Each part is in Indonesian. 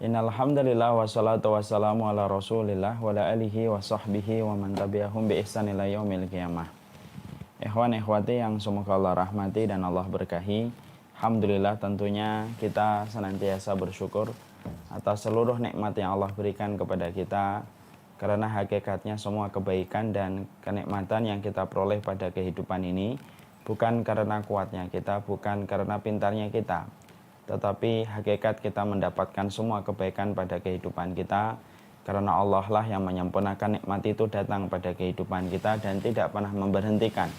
Innal hamdalillah wassalatu wassalamu ala Rasulillah wa ala alihi wa sahbihi wa man tabi'ahum bi ihsan ila yaumil qiyamah. Ikhwan ikhwati yang semoga Allah rahmati dan Allah berkahi. Alhamdulillah tentunya kita senantiasa bersyukur atas seluruh nikmat yang Allah berikan kepada kita, karena hakikatnya semua kebaikan dan kenikmatan yang kita peroleh pada kehidupan ini bukan karena kuatnya kita, bukan karena pintarnya kita, tetapi hakikat kita mendapatkan semua kebaikan pada kehidupan kita karena Allah lah yang menyempurnakan nikmat itu datang pada kehidupan kita dan tidak pernah memberhentikan.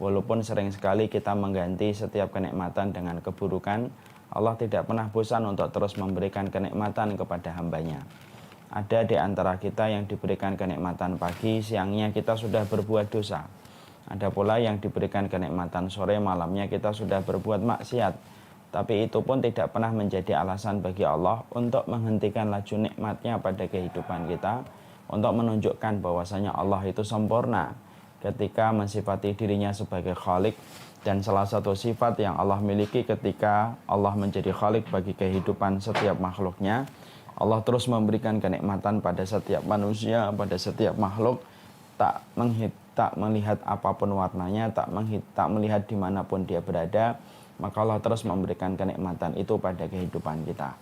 Walaupun sering sekali kita mengganti setiap kenikmatan dengan keburukan, Allah tidak pernah bosan untuk terus memberikan kenikmatan kepada hambanya. Ada di antara kita yang diberikan kenikmatan pagi, siangnya kita sudah berbuat dosa. Ada pula yang diberikan kenikmatan sore, malamnya kita sudah berbuat maksiat. Tapi itu pun tidak pernah menjadi alasan bagi Allah untuk menghentikan laju nikmatnya pada kehidupan kita, untuk menunjukkan bahwasanya Allah itu sempurna ketika mensifati dirinya sebagai Khalik. Dan salah satu sifat yang Allah miliki ketika Allah menjadi Khalik bagi kehidupan setiap makhluknya, Allah terus memberikan kenikmatan pada setiap manusia, pada setiap makhluk, tak melihat apapun warnanya, tak melihat dimanapun dia berada, maka Allah terus memberikan kenikmatan itu pada kehidupan kita.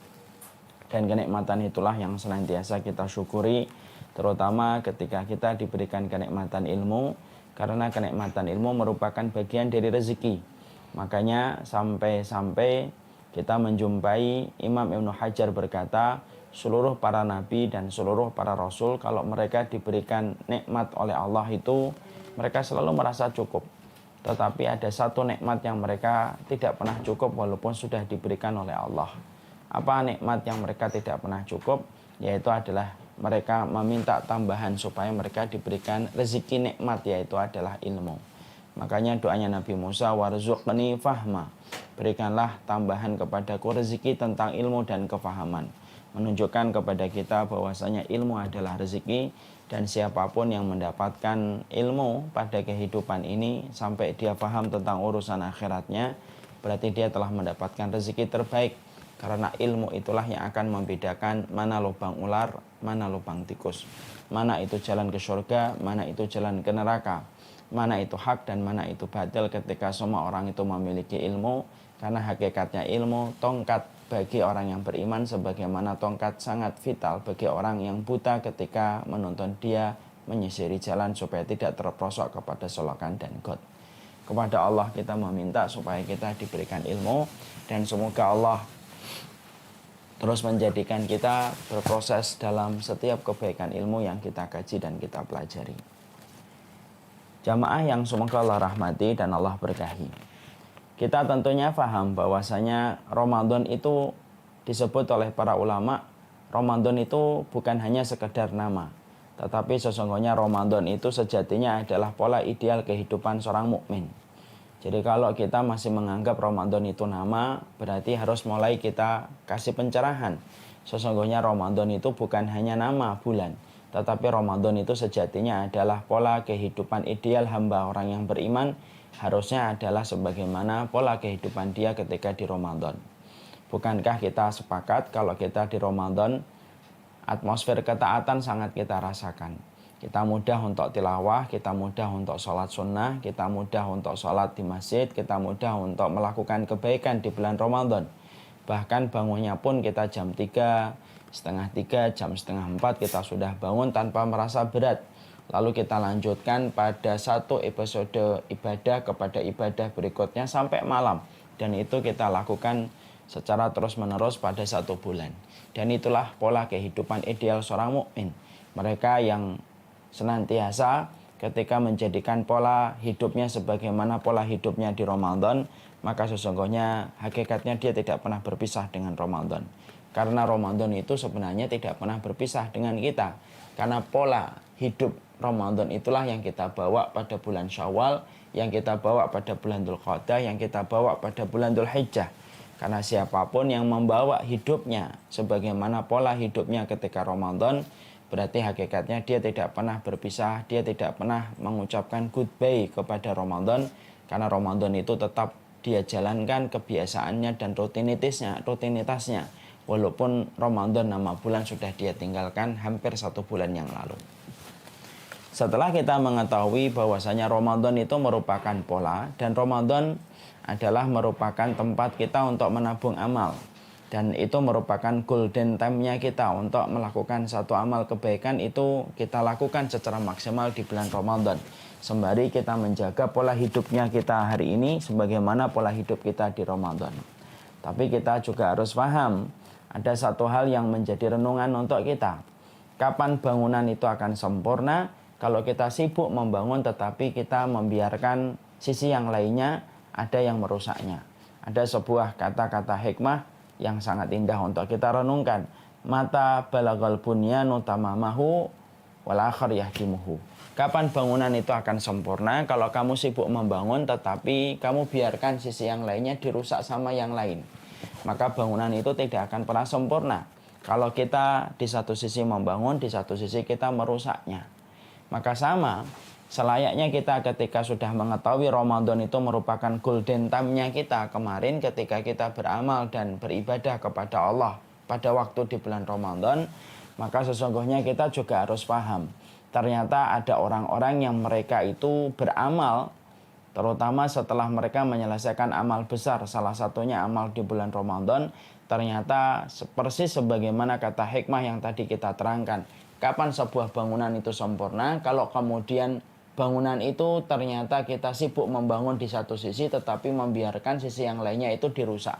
Dan kenikmatan itulah yang senantiasa kita syukuri, terutama ketika kita diberikan kenikmatan ilmu, karena kenikmatan ilmu merupakan bagian dari rezeki. Makanya sampai-sampai kita menjumpai Imam Ibnu Hajar berkata, seluruh para nabi dan seluruh para rasul kalau mereka diberikan nikmat oleh Allah itu, mereka selalu merasa cukup. Tetapi ada satu nikmat yang mereka tidak pernah cukup walaupun sudah diberikan oleh Allah. Apa nikmat yang mereka tidak pernah cukup? Yaitu adalah mereka meminta tambahan supaya mereka diberikan rezeki nikmat, yaitu adalah ilmu. Makanya doanya Nabi Musa, warzuqni fahma, berikanlah tambahan kepadaku rezeki tentang ilmu dan kefahaman. Menunjukkan kepada kita bahwasanya ilmu adalah rezeki, dan siapapun yang mendapatkan ilmu pada kehidupan ini sampai dia paham tentang urusan akhiratnya, berarti dia telah mendapatkan rezeki terbaik. Karena ilmu itulah yang akan membedakan mana lubang ular, mana lubang tikus, mana itu jalan ke surga, mana itu jalan ke neraka, mana itu hak dan mana itu batil ketika semua orang itu memiliki ilmu. Karena hakikatnya ilmu tongkat bagi orang yang beriman, sebagaimana tongkat sangat vital bagi orang yang buta ketika menuntun dia menyisiri jalan supaya tidak terperosok kepada solokan dan got. Kepada Allah kita meminta supaya kita diberikan ilmu, dan semoga Allah terus menjadikan kita berproses dalam setiap kebaikan ilmu yang kita kaji dan kita pelajari. Jamaah yang semoga Allah rahmati dan Allah berkahi, kita tentunya paham bahwasanya Ramadan itu disebut oleh para ulama, Ramadan itu bukan hanya sekedar nama, tetapi sesungguhnya Ramadan itu sejatinya adalah pola ideal kehidupan seorang mukmin. Jadi kalau kita masih menganggap Ramadan itu nama, berarti harus mulai kita kasih pencerahan. Sesungguhnya Ramadan itu bukan hanya nama bulan, tetapi Ramadan itu sejatinya adalah pola kehidupan ideal hamba orang yang beriman, harusnya adalah sebagaimana pola kehidupan dia ketika di Ramadan. Bukankah kita sepakat kalau kita di Ramadan, atmosfer ketaatan sangat kita rasakan. Kita mudah untuk tilawah, kita mudah untuk sholat sunnah, kita mudah untuk sholat di masjid, kita mudah untuk melakukan kebaikan di bulan Ramadan. Bahkan bangunnya pun kita jam 3, setengah 3, jam setengah 4 kita sudah bangun tanpa merasa berat. Lalu kita lanjutkan pada satu episode ibadah kepada ibadah berikutnya sampai malam. Dan itu kita lakukan secara terus-menerus pada satu bulan. Dan itulah pola kehidupan ideal seorang mukmin. Mereka yang senantiasa ketika menjadikan pola hidupnya sebagaimana pola hidupnya di Ramadan, maka sesungguhnya hakikatnya dia tidak pernah berpisah dengan Ramadan. Karena Ramadan itu sebenarnya tidak pernah berpisah dengan kita. Karena pola hidup Ramadan itulah yang kita bawa pada bulan Syawal, yang kita bawa pada bulan Dzulqa'dah, yang kita bawa pada bulan Dzulhijjah. Karena siapapun yang membawa hidupnya sebagaimana pola hidupnya ketika Ramadan, berarti hakikatnya dia tidak pernah berpisah, dia tidak pernah mengucapkan goodbye kepada Ramadan, karena Ramadan itu tetap dia jalankan kebiasaannya dan rutinitasnya. walaupun Ramadan nama bulan sudah dia tinggalkan hampir 1 bulan yang lalu. Setelah kita mengetahui bahwasanya Ramadan itu merupakan pola dan Ramadan adalah merupakan tempat kita untuk menabung amal, dan itu merupakan golden time-nya kita untuk melakukan satu amal kebaikan, itu kita lakukan secara maksimal di bulan Ramadan, sembari kita menjaga pola hidupnya kita hari ini sebagaimana pola hidup kita di Ramadan. Tapi kita juga harus paham, ada satu hal yang menjadi renungan untuk kita. Kapan bangunan itu akan sempurna? Kalau kita sibuk membangun tetapi kita membiarkan sisi yang lainnya ada yang merusaknya. Ada sebuah kata-kata hikmah yang sangat indah untuk kita renungkan. Mata balagal bunyanu tamamahu wal akhar yahdimuhu. Kapan bangunan itu akan sempurna? Kalau kamu sibuk membangun tetapi kamu biarkan sisi yang lainnya dirusak sama yang lain, maka bangunan itu tidak akan pernah sempurna. Kalau kita di satu sisi membangun, di satu sisi kita merusaknya. Maka sama, selayaknya kita ketika sudah mengetahui Ramadan itu merupakan golden time-nya kita kemarin ketika kita beramal dan beribadah kepada Allah pada waktu di bulan Ramadan, maka sesungguhnya kita juga harus paham. Ternyata ada orang-orang yang mereka itu beramal, terutama setelah mereka menyelesaikan amal besar, salah satunya amal di bulan Ramadan, ternyata persis sebagaimana kata hikmah yang tadi kita terangkan. Kapan sebuah bangunan itu sempurna? Kalau kemudian bangunan itu ternyata kita sibuk membangun di satu sisi tetapi membiarkan sisi yang lainnya itu dirusak.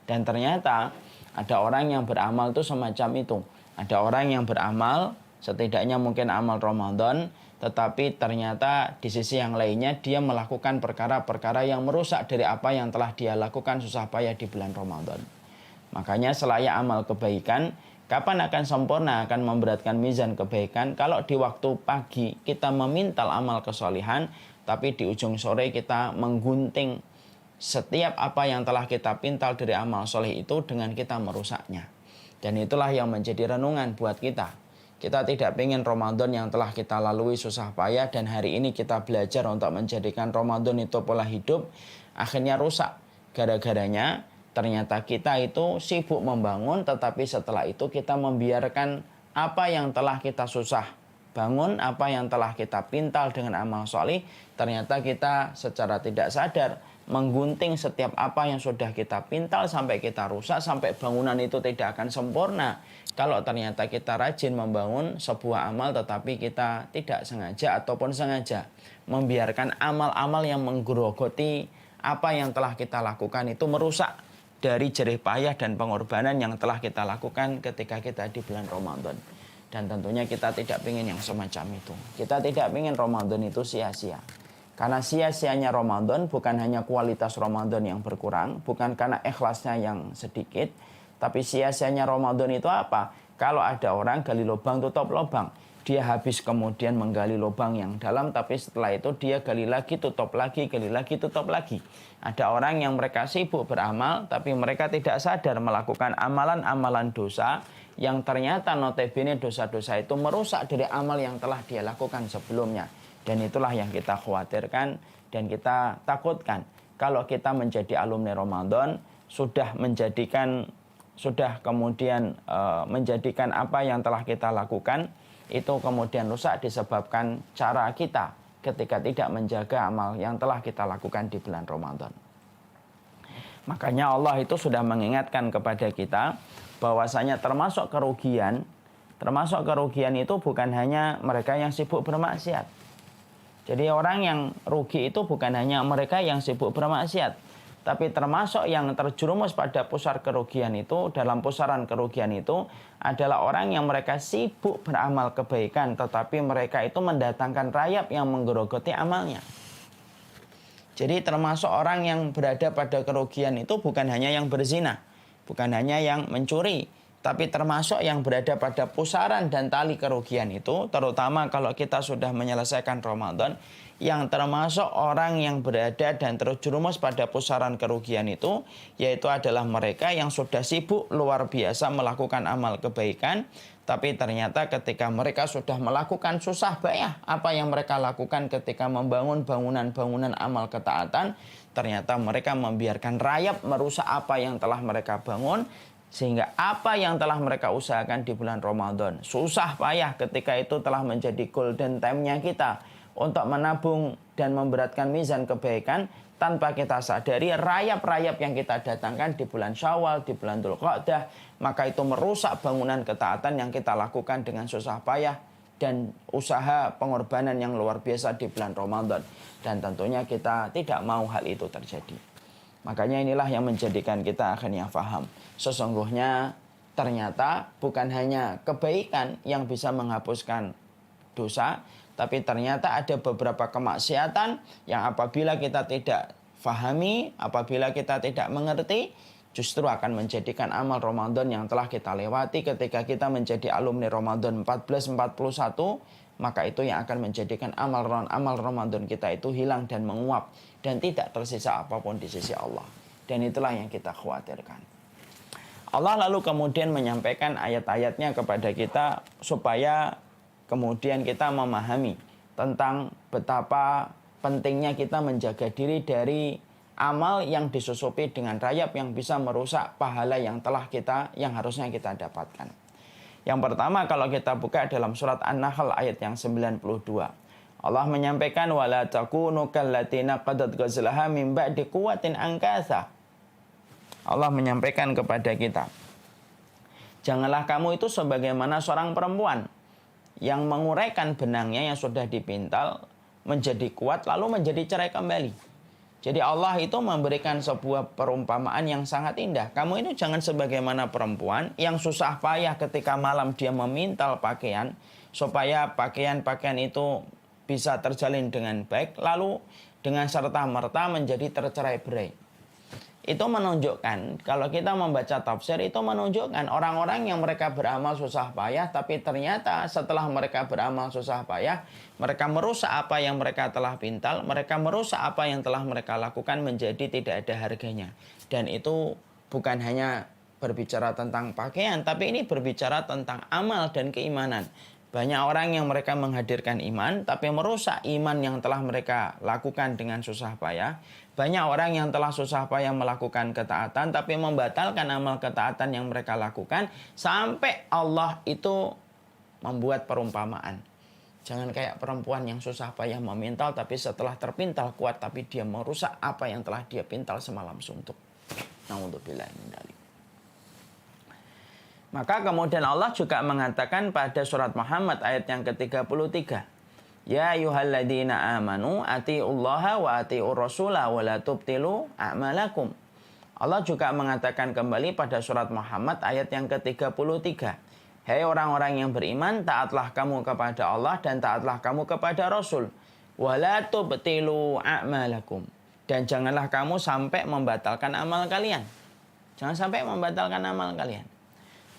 Dan ternyata ada orang yang beramal itu semacam itu. Ada orang yang beramal, setidaknya mungkin amal Ramadan, tetapi ternyata di sisi yang lainnya dia melakukan perkara-perkara yang merusak dari apa yang telah dia lakukan susah payah di bulan Ramadan. Makanya selayak amal kebaikan, kapan akan sempurna, akan memberatkan mizan kebaikan? Kalau di waktu pagi kita memintal amal kesolihan, tapi di ujung sore kita menggunting setiap apa yang telah kita pintal dari amal soleh itu dengan kita merusaknya. Dan itulah yang menjadi renungan buat kita. Kita tidak ingin Ramadan yang telah kita lalui susah payah dan hari ini kita belajar untuk menjadikan Ramadan itu pola hidup, akhirnya rusak. Gara-garanya ternyata kita itu sibuk membangun, tetapi setelah itu kita membiarkan apa yang telah kita susah bangun, apa yang telah kita pintal dengan amal soleh, ternyata kita secara tidak sadar menggunting setiap apa yang sudah kita pintal sampai kita rusak, sampai bangunan itu tidak akan sempurna. Kalau ternyata kita rajin membangun sebuah amal, tetapi kita tidak sengaja ataupun sengaja membiarkan amal-amal yang menggerogoti apa yang telah kita lakukan itu merusak dari jerih payah dan pengorbanan yang telah kita lakukan ketika kita di bulan Ramadan. Dan tentunya kita tidak ingin yang semacam itu. Kita tidak ingin Ramadan itu sia-sia. Karena sia-sianya Ramadan bukan hanya kualitas Ramadan yang berkurang, bukan karena ikhlasnya yang sedikit, tapi sia-sianya Ramadan itu apa? Kalau ada orang gali lubang tutup lubang, dia habis kemudian menggali lubang yang dalam, tapi setelah itu dia gali lagi, tutup lagi, gali lagi, tutup lagi. Ada orang yang mereka sibuk beramal, tapi mereka tidak sadar melakukan amalan-amalan dosa, yang ternyata notabene dosa-dosa itu merusak dari amal yang telah dia lakukan sebelumnya. Dan itulah yang kita khawatirkan dan kita takutkan. Kalau kita menjadi alumni Ramadan, sudah kemudian menjadikan apa yang telah kita lakukan itu kemudian rusak disebabkan cara kita ketika tidak menjaga amal yang telah kita lakukan di bulan Ramadan. Makanya Allah itu sudah mengingatkan kepada kita bahwasanya termasuk kerugian itu bukan hanya mereka yang sibuk bermaksiat. Jadi orang yang rugi itu bukan hanya mereka yang sibuk bermaksiat, tapi termasuk yang terjerumus pada pusar kerugian itu, dalam pusaran kerugian itu adalah orang yang mereka sibuk beramal kebaikan, tetapi mereka itu mendatangkan rayap yang menggerogoti amalnya. Jadi termasuk orang yang berada pada kerugian itu bukan hanya yang berzina, bukan hanya yang mencuri, tapi termasuk yang berada pada pusaran dan tali kerugian itu, terutama kalau kita sudah menyelesaikan Ramadan, yang termasuk orang yang berada dan terjerumus pada pusaran kerugian itu, yaitu adalah mereka yang sudah sibuk luar biasa melakukan amal kebaikan, tapi ternyata ketika mereka sudah melakukan susah payah apa yang mereka lakukan ketika membangun bangunan-bangunan amal ketaatan, ternyata mereka membiarkan rayap merusak apa yang telah mereka bangun, Sehingga apa yang telah mereka usahakan di bulan Ramadan, susah payah ketika itu telah menjadi golden time-nya kita untuk menabung dan memberatkan mizan kebaikan, tanpa kita sadari rayap-rayap yang kita datangkan di bulan Syawal, di bulan Dzulqa'dah, maka itu merusak bangunan ketaatan yang kita lakukan dengan susah payah dan usaha pengorbanan yang luar biasa di bulan Ramadan. Dan tentunya kita tidak mau hal itu terjadi. Makanya inilah yang menjadikan kita akhirnya faham. Sesungguhnya ternyata bukan hanya kebaikan yang bisa menghapuskan dosa, tapi ternyata ada beberapa kemaksiatan yang apabila kita tidak fahami, apabila kita tidak mengerti, justru akan menjadikan amal Ramadan yang telah kita lewati ketika kita menjadi alumni Ramadan 1441, maka itu yang akan menjadikan amal Ramadan kita itu hilang dan menguap dan tidak tersisa apapun di sisi Allah. Dan itulah yang kita khawatirkan. Allah lalu kemudian menyampaikan ayat-ayatnya kepada kita supaya kemudian kita memahami tentang betapa pentingnya kita menjaga diri dari amal yang disusupi dengan rayap yang bisa merusak pahala yang harusnya kita dapatkan. Yang pertama, kalau kita buka dalam surat An-Nahl ayat yang 92. Allah menyampaikan wala takunu kallatina qadat ghazlaha min ba'di quwwatin ankatha. Allah menyampaikan kepada kita, janganlah kamu itu sebagaimana seorang perempuan yang menguraikan benangnya yang sudah dipintal menjadi kuat lalu menjadi cerai kembali. Jadi Allah itu memberikan sebuah perumpamaan yang sangat indah. Kamu itu jangan sebagaimana perempuan yang susah payah ketika malam dia memintal pakaian supaya pakaian-pakaian itu bisa terjalin dengan baik, lalu dengan serta-merta menjadi tercerai-berai. Itu menunjukkan, kalau kita membaca tafsir, itu menunjukkan orang-orang yang mereka beramal susah payah, tapi ternyata setelah mereka beramal susah payah, mereka merusak apa yang mereka telah pintal, mereka merusak apa yang telah mereka lakukan menjadi tidak ada harganya. Dan itu bukan hanya berbicara tentang pakaian, tapi ini berbicara tentang amal dan keimanan. Banyak orang yang mereka menghadirkan iman, tapi merusak iman yang telah mereka lakukan dengan susah payah. Banyak orang yang telah susah payah melakukan ketaatan, tapi membatalkan amal ketaatan yang mereka lakukan, sampai Allah itu membuat perumpamaan. Jangan kayak perempuan yang susah payah memintal, tapi setelah terpintal kuat, tapi dia merusak apa yang telah dia pintal semalam suntuk. Na'udzubillah min dzalik. Maka kemudian Allah juga mengatakan pada surat Muhammad ayat yang ke-33. Ya ayyuhalladzina amanu atiullaha wa atiur rasula wa la tubtilu a'malakum. Allah juga mengatakan kembali pada surat Muhammad ayat yang ke-33. Hei orang-orang yang beriman, taatlah kamu kepada Allah dan taatlah kamu kepada Rasul. Wa la tubtilu a'malakum. Dan janganlah kamu sampai membatalkan amal kalian. Jangan sampai membatalkan amal kalian.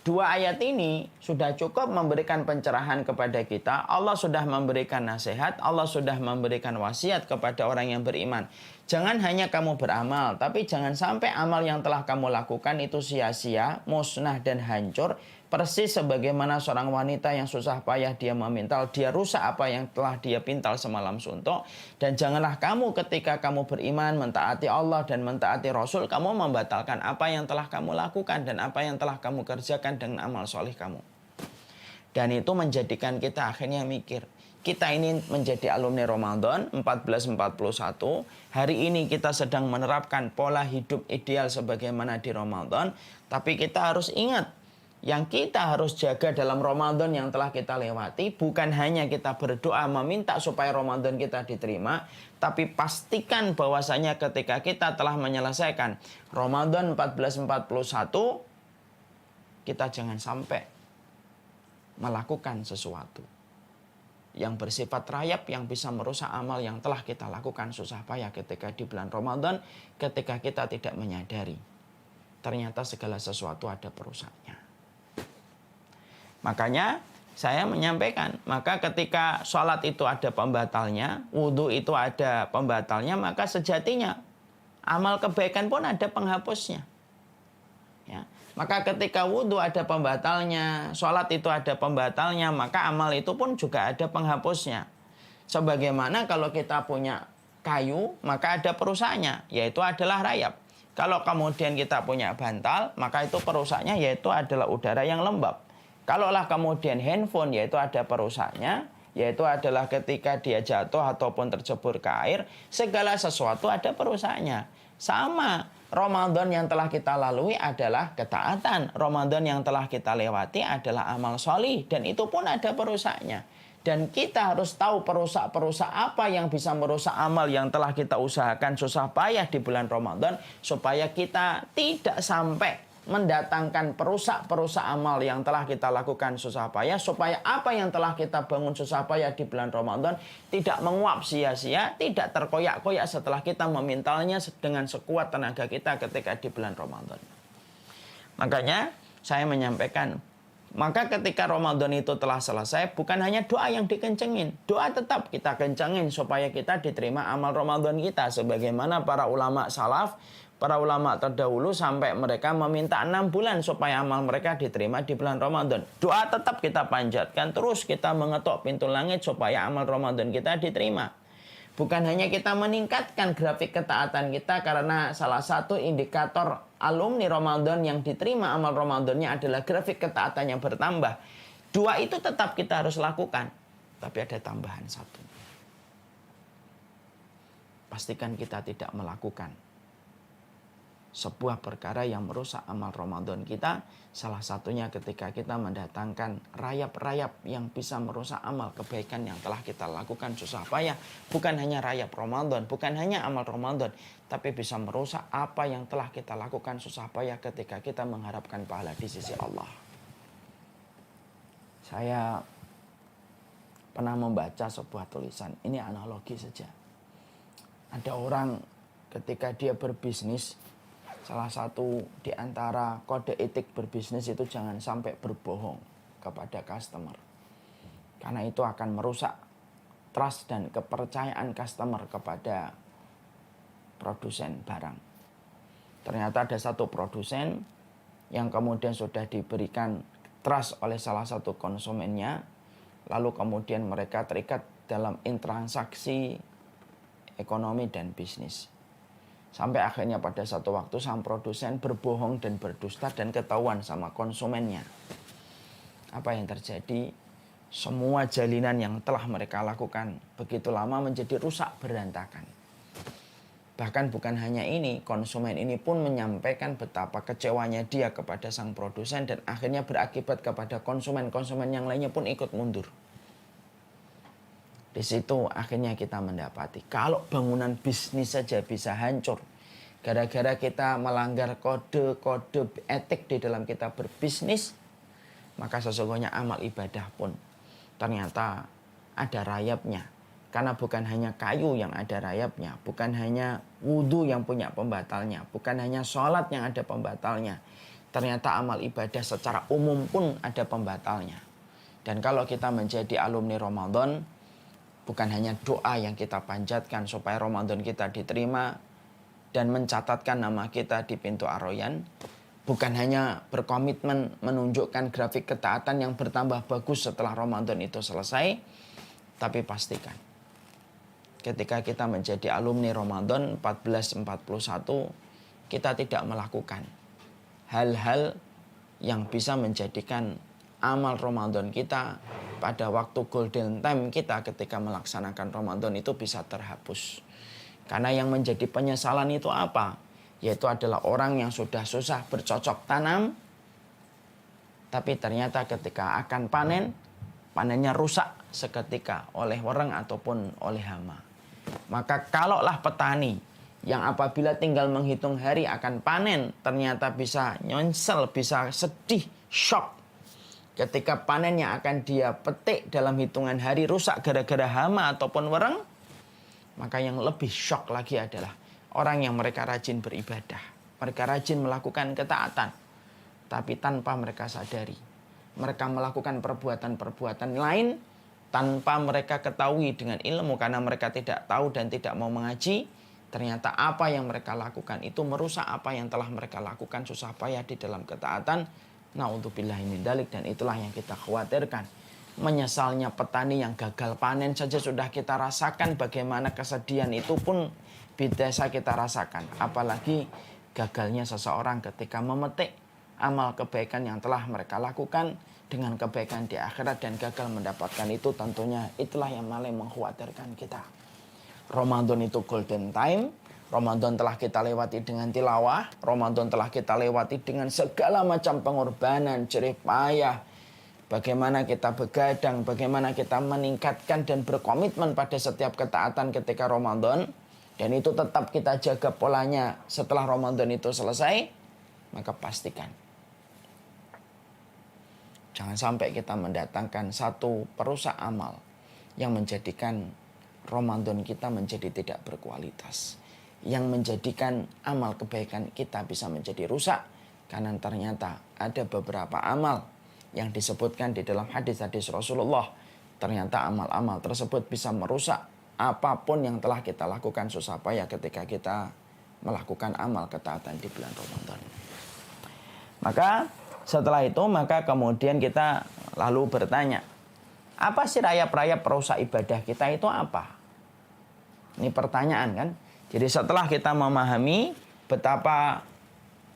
Dua ayat ini sudah cukup memberikan pencerahan kepada kita. Allah sudah memberikan nasihat, Allah sudah memberikan wasiat kepada orang yang beriman. Jangan hanya kamu beramal, tapi jangan sampai amal yang telah kamu lakukan itu sia-sia, musnah dan hancur. Persis sebagaimana seorang wanita yang susah payah dia memintal, dia rusak apa yang telah dia pintal semalam suntuk. Dan janganlah kamu ketika kamu beriman, mentaati Allah dan mentaati Rasul, kamu membatalkan apa yang telah kamu lakukan dan apa yang telah kamu kerjakan dengan amal soleh kamu. Dan itu menjadikan kita akhirnya mikir, kita ini menjadi alumni Ramadan 1441. Hari ini kita sedang menerapkan pola hidup ideal sebagaimana di Ramadan. Tapi kita harus ingat, yang kita harus jaga dalam Ramadan yang telah kita lewati bukan hanya kita berdoa meminta supaya Ramadan kita diterima, tapi pastikan bahwasanya ketika kita telah menyelesaikan Ramadan 1441, kita jangan sampai melakukan sesuatu yang bersifat rayap yang bisa merusak amal yang telah kita lakukan susah payah ketika di bulan Ramadan, ketika kita tidak menyadari ternyata segala sesuatu ada perusaknya. Makanya saya menyampaikan, maka ketika sholat itu ada pembatalnya, wudhu itu ada pembatalnya, maka sejatinya amal kebaikan pun ada penghapusnya. Ya. Maka ketika wudhu ada pembatalnya, sholat itu ada pembatalnya, maka amal itu pun juga ada penghapusnya. Sebagaimana kalau kita punya kayu, maka ada perusaknya, yaitu adalah rayap. Kalau kemudian kita punya bantal, maka itu perusaknya yaitu adalah udara yang lembab. Kalaulah kemudian handphone, yaitu ada perusaknya, yaitu adalah ketika dia jatuh ataupun tercebur ke air, segala sesuatu ada perusaknya. Sama, Ramadan yang telah kita lalui adalah ketaatan. Ramadan yang telah kita lewati adalah amal solih, dan itu pun ada perusaknya. Dan kita harus tahu perusak-perusak apa yang bisa merusak amal yang telah kita usahakan susah payah di bulan Ramadan, supaya kita tidak sampai mendatangkan perusak-perusak amal yang telah kita lakukan susah payah, supaya apa yang telah kita bangun susah payah di bulan Ramadan tidak menguap sia-sia, tidak terkoyak-koyak setelah kita memintalnya dengan sekuat tenaga kita ketika di bulan Ramadan. Makanya saya menyampaikan, maka ketika Ramadan itu telah selesai, bukan hanya doa yang dikencengin. Doa tetap kita kencengin supaya kita diterima amal Ramadan kita. Sebagaimana para ulama salaf, para ulama terdahulu sampai mereka meminta 6 bulan supaya amal mereka diterima di bulan Ramadan. Doa tetap kita panjatkan, terus kita mengetuk pintu langit supaya amal Ramadan kita diterima. Bukan hanya kita meningkatkan grafik ketaatan kita, karena salah satu indikator alumni Ramadan yang diterima amal Ramadannya adalah grafik ketaatan yang bertambah. Dua itu tetap kita harus lakukan. Tapi ada tambahan satu. Pastikan kita tidak melakukan sebuah perkara yang merusak amal Ramadan kita. Salah satunya ketika kita mendatangkan rayap-rayap yang bisa merusak amal kebaikan yang telah kita lakukan susah payah. Bukan hanya rayap Ramadan, bukan hanya amal Ramadan, tapi bisa merusak apa yang telah kita lakukan susah payah ketika kita mengharapkan pahala di sisi Allah. Saya pernah membaca sebuah tulisan, ini analogi saja. Ada orang ketika dia berbisnis, salah satu di antara kode etik berbisnis itu jangan sampai berbohong kepada customer. Karena itu akan merusak trust dan kepercayaan customer kepada produsen barang. Ternyata ada satu produsen yang kemudian sudah diberikan trust oleh salah satu konsumennya, lalu kemudian mereka terikat dalam intransaksi ekonomi dan bisnis. Sampai akhirnya pada satu waktu sang produsen berbohong dan berdusta dan ketahuan sama konsumennya. Apa yang terjadi? Semua jalinan yang telah mereka lakukan begitu lama menjadi rusak berantakan. Bahkan bukan hanya ini, konsumen ini pun menyampaikan betapa kecewanya dia kepada sang produsen, dan akhirnya berakibat kepada konsumen-konsumen yang lainnya pun ikut mundur. Di situ akhirnya kita mendapati kalau bangunan bisnis saja bisa hancur gara-gara kita melanggar kode-kode etik di dalam kita berbisnis, maka sesungguhnya amal ibadah pun ternyata ada rayapnya. Karena bukan hanya kayu yang ada rayapnya, bukan hanya wudhu yang punya pembatalnya, bukan hanya sholat yang ada pembatalnya. Ternyata amal ibadah secara umum pun ada pembatalnya. Dan kalau kita menjadi alumni Ramadan, bukan hanya doa yang kita panjatkan supaya Ramadan kita diterima dan mencatatkan nama kita di pintu Ar-Rayyan, bukan hanya berkomitmen menunjukkan grafik ketaatan yang bertambah bagus setelah Ramadan itu selesai, tapi pastikan ketika kita menjadi alumni Ramadan 1441, kita tidak melakukan hal-hal yang bisa menjadikan amal Ramadan kita pada waktu golden time kita ketika melaksanakan Ramadan itu bisa terhapus. Karena yang menjadi penyesalan itu apa? Yaitu adalah orang yang sudah susah bercocok tanam, tapi ternyata ketika akan panen, panennya rusak seketika oleh orang ataupun oleh hama. Maka kalaulah petani yang apabila tinggal menghitung hari akan panen, ternyata bisa nyonsel, bisa sedih, shock. Ketika panen yang akan dia petik dalam hitungan hari rusak gara-gara hama ataupun wereng, maka yang lebih shock lagi adalah orang yang mereka rajin beribadah. Mereka rajin melakukan ketaatan, tapi tanpa mereka sadari. Mereka melakukan perbuatan-perbuatan lain tanpa mereka ketahui dengan ilmu, karena mereka tidak tahu dan tidak mau mengaji. Ternyata apa yang mereka lakukan itu merusak apa yang telah mereka lakukan susah payah di dalam ketaatan. Na'udzubillahi min dzalik, dan itulah yang kita khawatirkan. Menyesalnya petani yang gagal panen saja sudah kita rasakan, bagaimana kesedihan itu pun biasa kita rasakan. Apalagi gagalnya seseorang ketika memetik amal kebaikan yang telah mereka lakukan dengan kebaikan di akhirat dan gagal mendapatkan itu, tentunya itulah yang paling mengkhawatirkan kita. Ramadan itu golden time. Ramadan telah kita lewati dengan tilawah. Ramadan telah kita lewati dengan segala macam pengorbanan, jerih payah. Bagaimana kita begadang, bagaimana kita meningkatkan dan berkomitmen pada setiap ketaatan ketika Ramadan. Dan itu tetap kita jaga polanya setelah Ramadan itu selesai. Maka pastikan jangan sampai kita mendatangkan satu perusak amal yang menjadikan Ramadan kita menjadi tidak berkualitas. Yang menjadikan amal kebaikan kita bisa menjadi rusak. Karena ternyata ada beberapa amal yang disebutkan di dalam hadis-hadis Rasulullah. Ternyata amal-amal tersebut bisa merusak apapun yang telah kita lakukan susah payah ketika kita melakukan amal ketaatan di bulan Ramadan. Maka setelah itu maka kemudian kita lalu bertanya, apa sih rayap-rayap perusak ibadah kita itu apa? Ini pertanyaan kan? Jadi setelah kita memahami betapa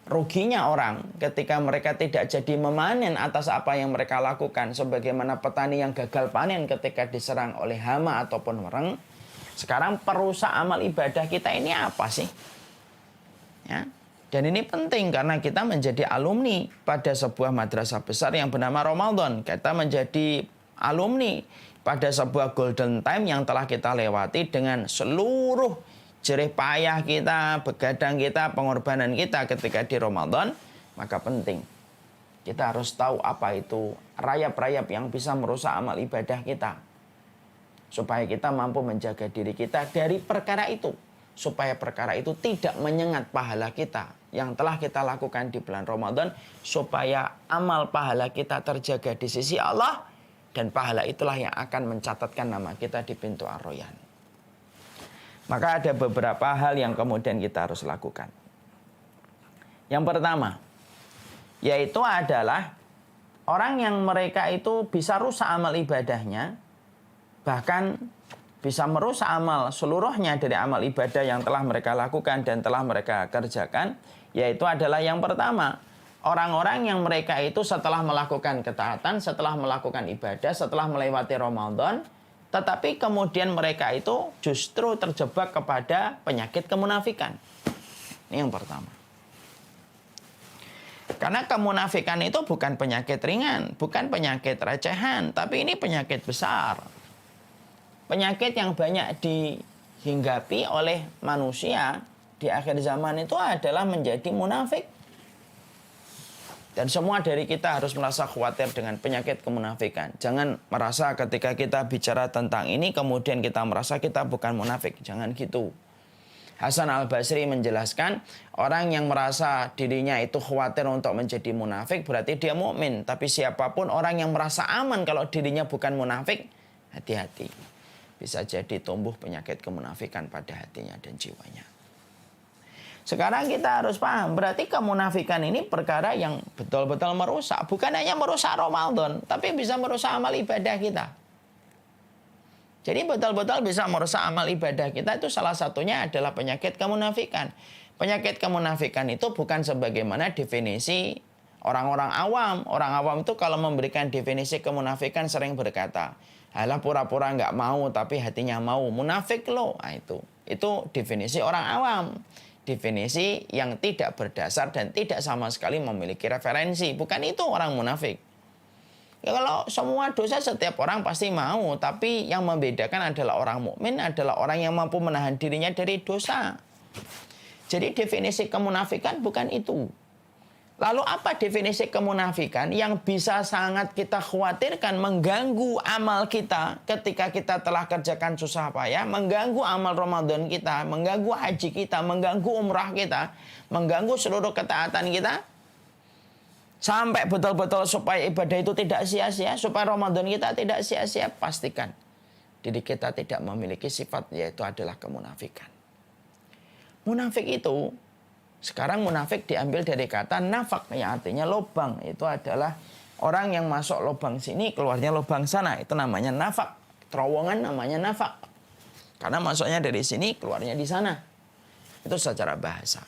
ruginya orang ketika mereka tidak jadi memanen atas apa yang mereka lakukan, sebagaimana petani yang gagal panen ketika diserang oleh hama ataupun mereng. Sekarang perusak amal ibadah kita ini apa sih? Ya. Dan ini penting karena kita menjadi alumni pada sebuah madrasah besar yang bernama Ramadan. Kita menjadi alumni pada sebuah golden time yang telah kita lewati dengan seluruh jerih payah kita, begadang kita, pengorbanan kita ketika di Ramadan. Maka penting kita harus tahu apa itu rayap-rayap yang bisa merusak amal ibadah kita, supaya kita mampu menjaga diri kita dari perkara itu, supaya perkara itu tidak menyengat pahala kita yang telah kita lakukan di bulan Ramadan, supaya amal pahala kita terjaga di sisi Allah, dan pahala itulah yang akan mencatatkan nama kita di pintu Ar-Rayyan. Maka ada beberapa hal yang kemudian kita harus lakukan. Yang pertama, yaitu adalah orang yang mereka itu bisa rusak amal ibadahnya, bahkan bisa merusak amal seluruhnya dari amal ibadah yang telah mereka lakukan dan telah mereka kerjakan. Yaitu adalah yang pertama, orang-orang yang mereka itu setelah melakukan ketaatan, setelah melakukan ibadah, setelah melewati Ramadan, tetapi kemudian mereka itu justru terjebak kepada penyakit kemunafikan. Ini yang pertama. Karena kemunafikan itu bukan penyakit ringan, bukan penyakit recehan, tapi ini penyakit besar. Penyakit yang banyak dihinggapi oleh manusia di akhir zaman itu adalah menjadi munafik. Dan semua dari kita harus merasa khawatir dengan penyakit kemunafikan. Jangan merasa ketika kita bicara tentang ini kemudian kita merasa kita bukan munafik. Jangan gitu. Hasan Al-Basri menjelaskan, orang yang merasa dirinya itu khawatir untuk menjadi munafik berarti dia mukmin. Tapi siapapun orang yang merasa aman kalau dirinya bukan munafik, hati-hati. Bisa jadi tumbuh penyakit kemunafikan pada hatinya dan jiwanya. Sekarang kita harus paham, berarti kemunafikan ini perkara yang betul-betul merusak. Bukan hanya merusak Ramadan, tapi bisa merusak amal ibadah kita. Jadi betul-betul bisa merusak amal ibadah kita, itu salah satunya adalah penyakit kemunafikan. Penyakit kemunafikan itu bukan sebagaimana definisi orang-orang awam. Orang awam itu kalau memberikan definisi kemunafikan sering berkata, alah pura-pura nggak mau tapi hatinya mau, munafik loh. Nah, itu definisi orang awam. Definisi yang tidak berdasar dan tidak sama sekali memiliki referensi. Bukan itu orang munafik. Ya, kalau semua dosa setiap orang pasti mau, tapi yang membedakan adalah orang mukmin adalah orang yang mampu menahan dirinya dari dosa. Jadi definisi kemunafikan bukan itu. Lalu apa definisi kemunafikan yang bisa sangat kita khawatirkan mengganggu amal kita ketika kita telah kerjakan susah payah, mengganggu amal Ramadan kita, mengganggu haji kita, mengganggu umrah kita, mengganggu seluruh ketaatan kita, sampai betul-betul supaya ibadah itu tidak sia-sia, supaya Ramadan kita tidak sia-sia, pastikan diri kita tidak memiliki sifat yaitu adalah kemunafikan. Munafik itu, sekarang munafik diambil dari kata nafak, yang artinya lubang. Itu adalah orang yang masuk lubang sini, keluarnya lubang sana. Itu namanya nafak. Terowongan namanya nafak. Karena masuknya dari sini, keluarnya di sana. Itu secara bahasa.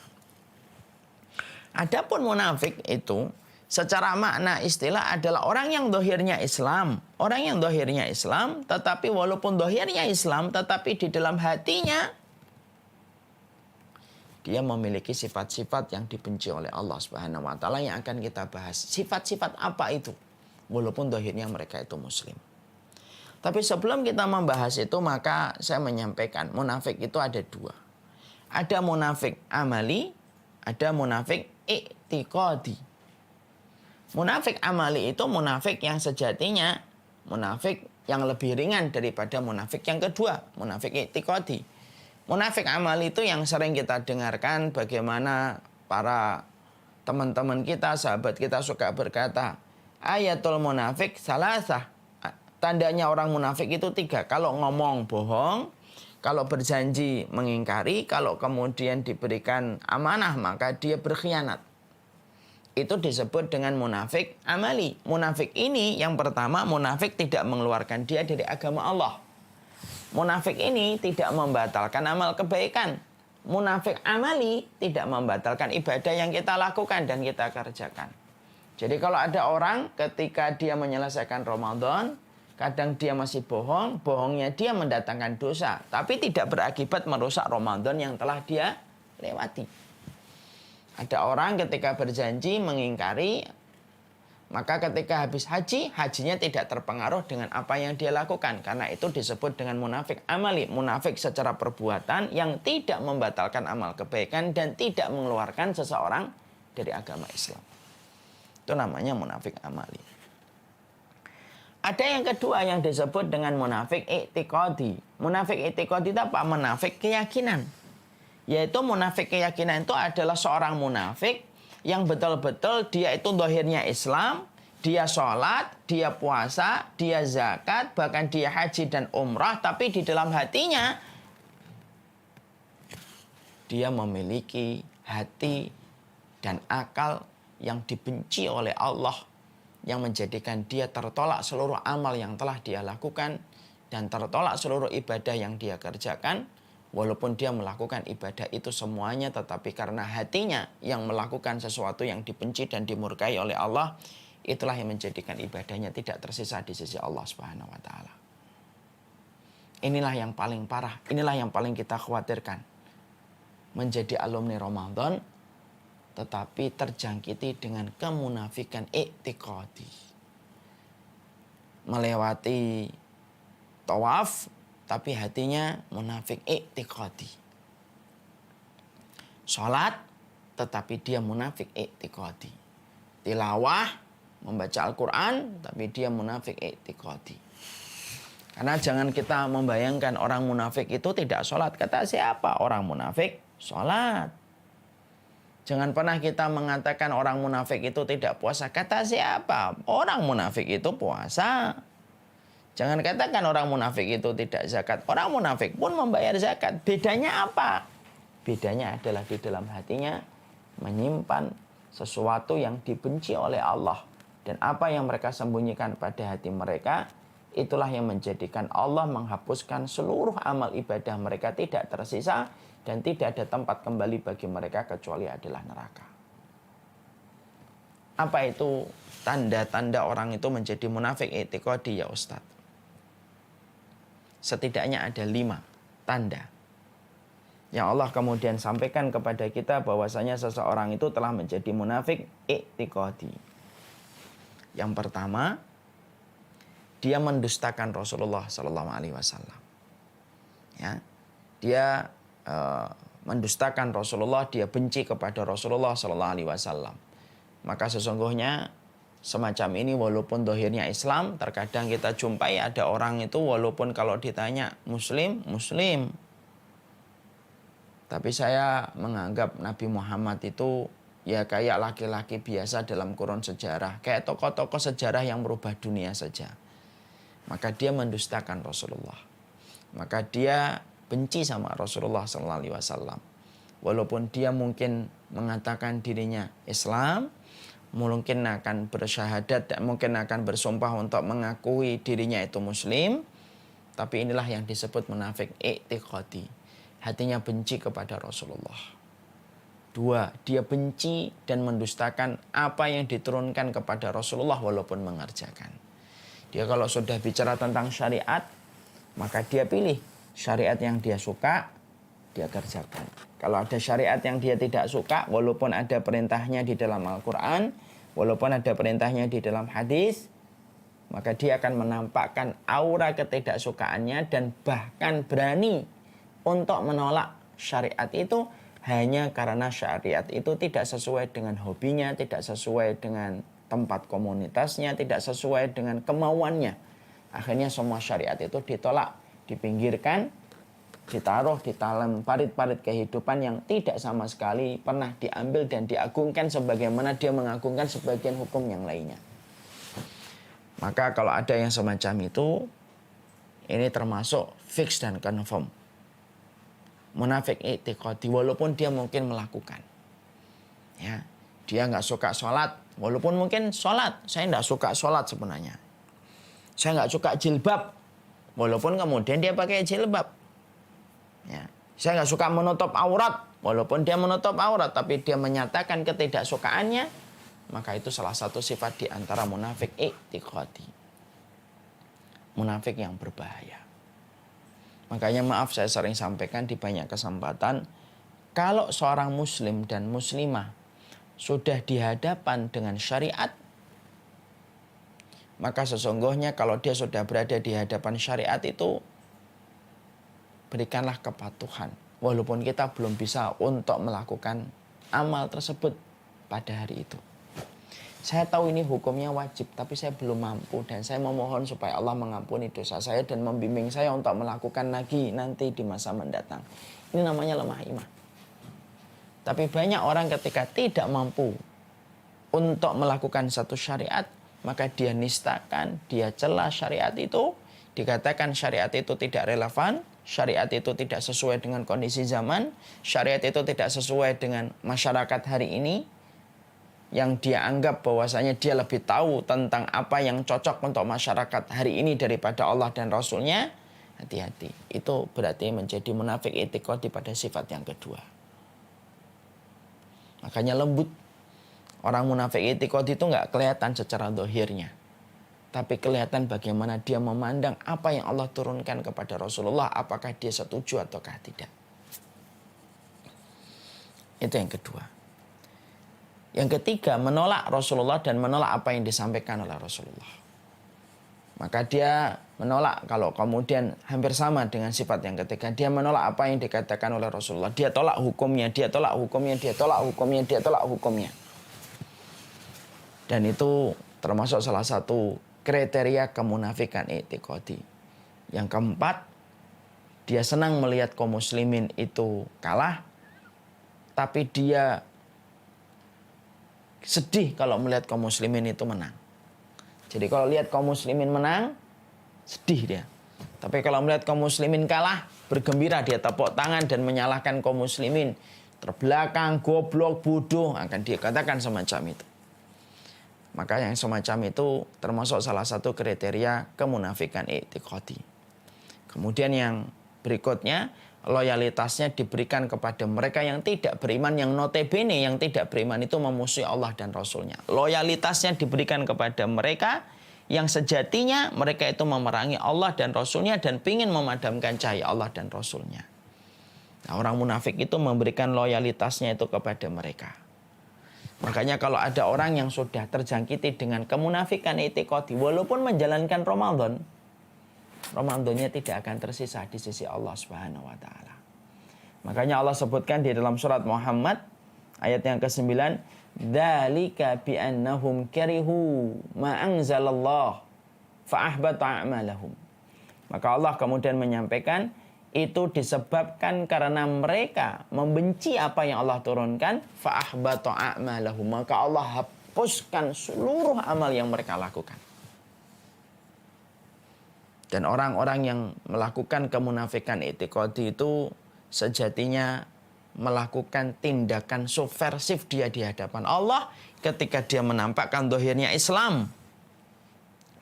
Adapun munafik itu secara makna istilah adalah orang yang dohirnya Islam. Orang yang dohirnya Islam, tetapi walaupun dohirnya Islam, tetapi di dalam hatinya dia memiliki sifat-sifat yang dibenci oleh Allah Subhanahu wa taala yang akan kita bahas. Sifat-sifat apa itu? Walaupun dohirnya mereka itu muslim. Tapi sebelum kita membahas itu, maka saya menyampaikan munafik itu ada dua. Ada munafik amali, ada munafik i'tiqadi. Munafik amali itu munafik yang sejatinya munafik yang lebih ringan daripada munafik yang kedua, munafik i'tiqadi. Munafik amali itu yang sering kita dengarkan bagaimana para teman-teman kita, sahabat kita suka berkata, ayatul munafik salasah. Tandanya orang munafik itu 3. Kalau ngomong bohong, kalau berjanji mengingkari, kalau kemudian diberikan amanah maka dia berkhianat. Itu disebut dengan munafik amali. Munafik ini yang pertama, munafik tidak mengeluarkan dia dari agama Allah. Munafik ini tidak membatalkan amal kebaikan. Munafik amali tidak membatalkan ibadah yang kita lakukan dan kita kerjakan. Jadi kalau ada orang ketika dia menyelesaikan Ramadan, kadang dia masih bohong, bohongnya dia mendatangkan dosa, tapi tidak berakibat merusak Ramadan yang telah dia lewati. Ada orang ketika berjanji mengingkari, maka ketika habis haji, hajinya tidak terpengaruh dengan apa yang dia lakukan. Karena itu disebut dengan munafik amali. Munafik secara perbuatan yang tidak membatalkan amal kebaikan dan tidak mengeluarkan seseorang dari agama Islam. Itu namanya munafik amali. Ada yang kedua yang disebut dengan munafik i'tiqadi. Munafik i'tiqadi itu apa? Munafik keyakinan. Yaitu munafik keyakinan itu adalah seorang munafik yang betul-betul dia itu dohirnya Islam, dia sholat, dia puasa, dia zakat, bahkan dia haji dan umrah, tapi di dalam hatinya dia memiliki hati dan akal yang dibenci oleh Allah, yang menjadikan dia tertolak seluruh amal yang telah dia lakukan dan tertolak seluruh ibadah yang dia kerjakan. Walaupun dia melakukan ibadah itu semuanya, tetapi karena hatinya yang melakukan sesuatu yang dibenci dan dimurkai oleh Allah, itulah yang menjadikan ibadahnya tidak tersisa di sisi Allah Subhanahu wa taala. Inilah yang paling parah, inilah yang paling kita khawatirkan. Menjadi alumni Ramadan tetapi terjangkiti dengan kemunafikan i'tiqadi. Melewati tawaf tapi hatinya munafik i'tiqadi. Salat tetapi dia munafik i'tiqadi. Tilawah, membaca Al-Quran tapi dia munafik i'tiqadi. Karena jangan kita membayangkan orang munafik itu tidak sholat. Kata siapa? Orang munafik sholat. Jangan pernah kita mengatakan orang munafik itu tidak puasa. Kata siapa? Orang munafik itu puasa. Jangan katakan orang munafik itu tidak zakat. Orang munafik pun membayar zakat. Bedanya apa? Bedanya adalah di dalam hatinya menyimpan sesuatu yang dibenci oleh Allah. Dan apa yang mereka sembunyikan pada hati mereka, itulah yang menjadikan Allah menghapuskan seluruh amal ibadah mereka tidak tersisa. Dan tidak ada tempat kembali bagi mereka kecuali adalah neraka. Apa itu tanda-tanda orang itu menjadi munafik i'tiqadi ya Ustadz? Setidaknya ada 5 tanda yang Allah kemudian sampaikan kepada kita bahwasanya seseorang itu telah menjadi munafik i'tiqadi. Yang pertama, dia mendustakan Rasulullah SAW. Ya, dia mendustakan Rasulullah, dia benci kepada Rasulullah SAW. Maka sesungguhnya semacam ini walaupun dohirnya Islam, terkadang kita jumpai ada orang itu walaupun kalau ditanya Muslim, Muslim. Tapi saya menganggap Nabi Muhammad itu ya kayak laki-laki biasa dalam kurun sejarah. Kayak tokoh-tokoh sejarah yang merubah dunia saja. Maka dia mendustakan Rasulullah. Maka dia benci sama Rasulullah SAW. Walaupun dia mungkin mengatakan dirinya Islam, mungkin akan bersyahadat dan mungkin akan bersumpah untuk mengakui dirinya itu Muslim, tapi inilah yang disebut munafik i'tiqadi. Hatinya benci kepada Rasulullah. Dua, dia benci dan mendustakan apa yang diturunkan kepada Rasulullah walaupun mengerjakan. Dia kalau sudah bicara tentang syariat, maka dia pilih syariat yang dia suka, dia kerjakan. Kalau ada syariat yang dia tidak suka, walaupun ada perintahnya di dalam Al-Quran, walaupun ada perintahnya di dalam hadis, maka dia akan menampakkan aura ketidaksukaannya dan bahkan berani untuk menolak syariat itu hanya karena syariat itu tidak sesuai dengan hobinya, tidak sesuai dengan tempat komunitasnya, tidak sesuai dengan kemauannya. Akhirnya semua syariat itu ditolak, dipinggirkan, ditaruh di dalam parit-parit kehidupan yang tidak sama sekali pernah diambil dan diagungkan sebagaimana dia mengagungkan sebagian hukum yang lainnya. Maka kalau ada yang semacam itu, ini termasuk fix dan confirm. Munafik i'tiqadi, walaupun dia mungkin melakukan. Ya, dia nggak suka sholat, walaupun mungkin sholat. Saya nggak suka sholat sebenarnya. Saya nggak suka jilbab, walaupun kemudian dia pakai jilbab. Ya, saya nggak suka menutup aurat, walaupun dia menutup aurat, tapi dia menyatakan ketidaksukaannya, maka itu salah satu sifat di antara munafik i'tiqadi. Munafik yang berbahaya. Makanya maaf saya sering sampaikan di banyak kesempatan, kalau seorang muslim dan muslimah sudah di hadapan dengan syariat, maka sesungguhnya kalau dia sudah berada di hadapan syariat itu, berikanlah kepatuhan. Walaupun kita belum bisa untuk melakukan amal tersebut pada hari itu. Saya tahu ini hukumnya wajib, tapi saya belum mampu dan saya memohon supaya Allah mengampuni dosa saya dan membimbing saya untuk melakukan lagi nanti di masa mendatang. Ini namanya lemah iman. Tapi banyak orang ketika tidak mampu untuk melakukan satu syariat, maka dia nistakan, dia cela syariat itu, dikatakan syariat itu tidak relevan, syariat itu tidak sesuai dengan kondisi zaman, syariat itu tidak sesuai dengan masyarakat hari ini, yang dia anggap bahwasanya dia lebih tahu tentang apa yang cocok untuk masyarakat hari ini daripada Allah dan Rasulnya. Hati-hati, itu berarti menjadi munafik i'tiqadi pada sifat yang kedua. Makanya lembut. Orang munafik i'tiqadi itu nggak kelihatan secara zahirnya, tapi kelihatan bagaimana dia memandang apa yang Allah turunkan kepada Rasulullah, apakah dia setuju ataukah tidak. Itu yang kedua. Yang ketiga, menolak Rasulullah dan menolak apa yang disampaikan oleh Rasulullah. Maka dia menolak, kalau kemudian hampir sama dengan sifat yang ketiga, dia menolak apa yang dikatakan oleh Rasulullah. Dia tolak hukumnya, dia tolak hukumnya, dia tolak hukumnya, dia tolak hukumnya. Dan itu termasuk salah satu kriteria kemunafikan i'tiqadi. Yang keempat, dia senang melihat kaum muslimin itu kalah, tapi dia sedih kalau melihat kaum muslimin itu menang. Jadi kalau lihat kaum muslimin menang, sedih dia. Tapi kalau melihat kaum muslimin kalah, bergembira, dia tepuk tangan dan menyalahkan kaum muslimin. Terbelakang, goblok, bodoh, akan dikatakan semacam itu. Maka yang semacam itu termasuk salah satu kriteria kemunafikan i'tiqadi. Kemudian yang berikutnya, loyalitasnya diberikan kepada mereka yang tidak beriman, yang notabene yang tidak beriman itu memusuhi Allah dan Rasulnya. Loyalitasnya diberikan kepada mereka yang sejatinya mereka itu memerangi Allah dan Rasulnya dan ingin memadamkan cahaya Allah dan Rasulnya. Nah, orang munafik itu memberikan loyalitasnya itu kepada mereka. Makanya kalau ada orang yang sudah terjangkiti dengan kemunafikan i'tiqadi, walaupun menjalankan Ramadannya tidak akan tersisa di sisi Allah Subhanahu wa taala. Makanya Allah sebutkan di dalam surat Muhammad ayat yang ke-9, "Dzalika bi annahum karihu ma anzalallah fa ahbata a'malahum." Maka Allah kemudian menyampaikan itu disebabkan karena mereka membenci apa yang Allah turunkan, fa ahbata a'malahum. Maka Allah hapuskan seluruh amal yang mereka lakukan. Dan orang-orang yang melakukan kemunafikan i'tiqadi itu sejatinya melakukan tindakan subversif dia di hadapan Allah ketika dia menampakkan zahirnya Islam.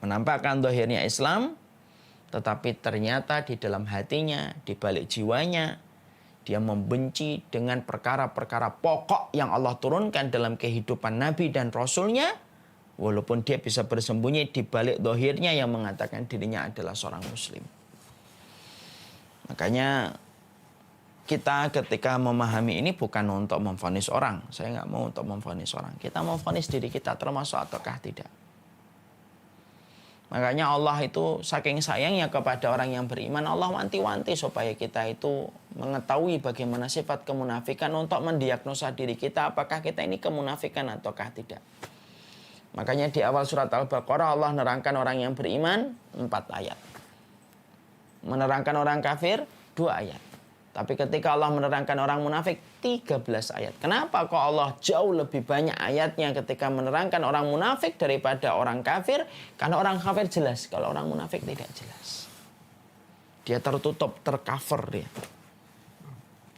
Menampakkan zahirnya Islam, tetapi ternyata di dalam hatinya, di balik jiwanya, Dia membenci dengan perkara-perkara pokok yang Allah turunkan dalam kehidupan Nabi dan Rasulnya. Walaupun dia bisa bersembunyi di balik dohirnya yang mengatakan dirinya adalah seorang muslim. Makanya kita ketika memahami ini bukan untuk memvonis orang. Saya nggak mau untuk memvonis orang. Kita memvonis diri kita termasuk ataukah tidak. Makanya Allah itu saking sayangnya kepada orang yang beriman, Allah wanti-wanti supaya kita itu mengetahui bagaimana sifat kemunafikan untuk mendiagnosa diri kita apakah kita ini kemunafikan ataukah tidak. Makanya di awal surat Al-Baqarah Allah menerangkan orang yang beriman 4 ayat. Menerangkan orang kafir 2 ayat. Tapi ketika Allah menerangkan orang munafik 13 ayat. Kenapa kok Allah jauh lebih banyak ayatnya ketika menerangkan orang munafik daripada orang kafir? Karena orang kafir jelas, kalau orang munafik tidak jelas. Dia tertutup, tercover dia.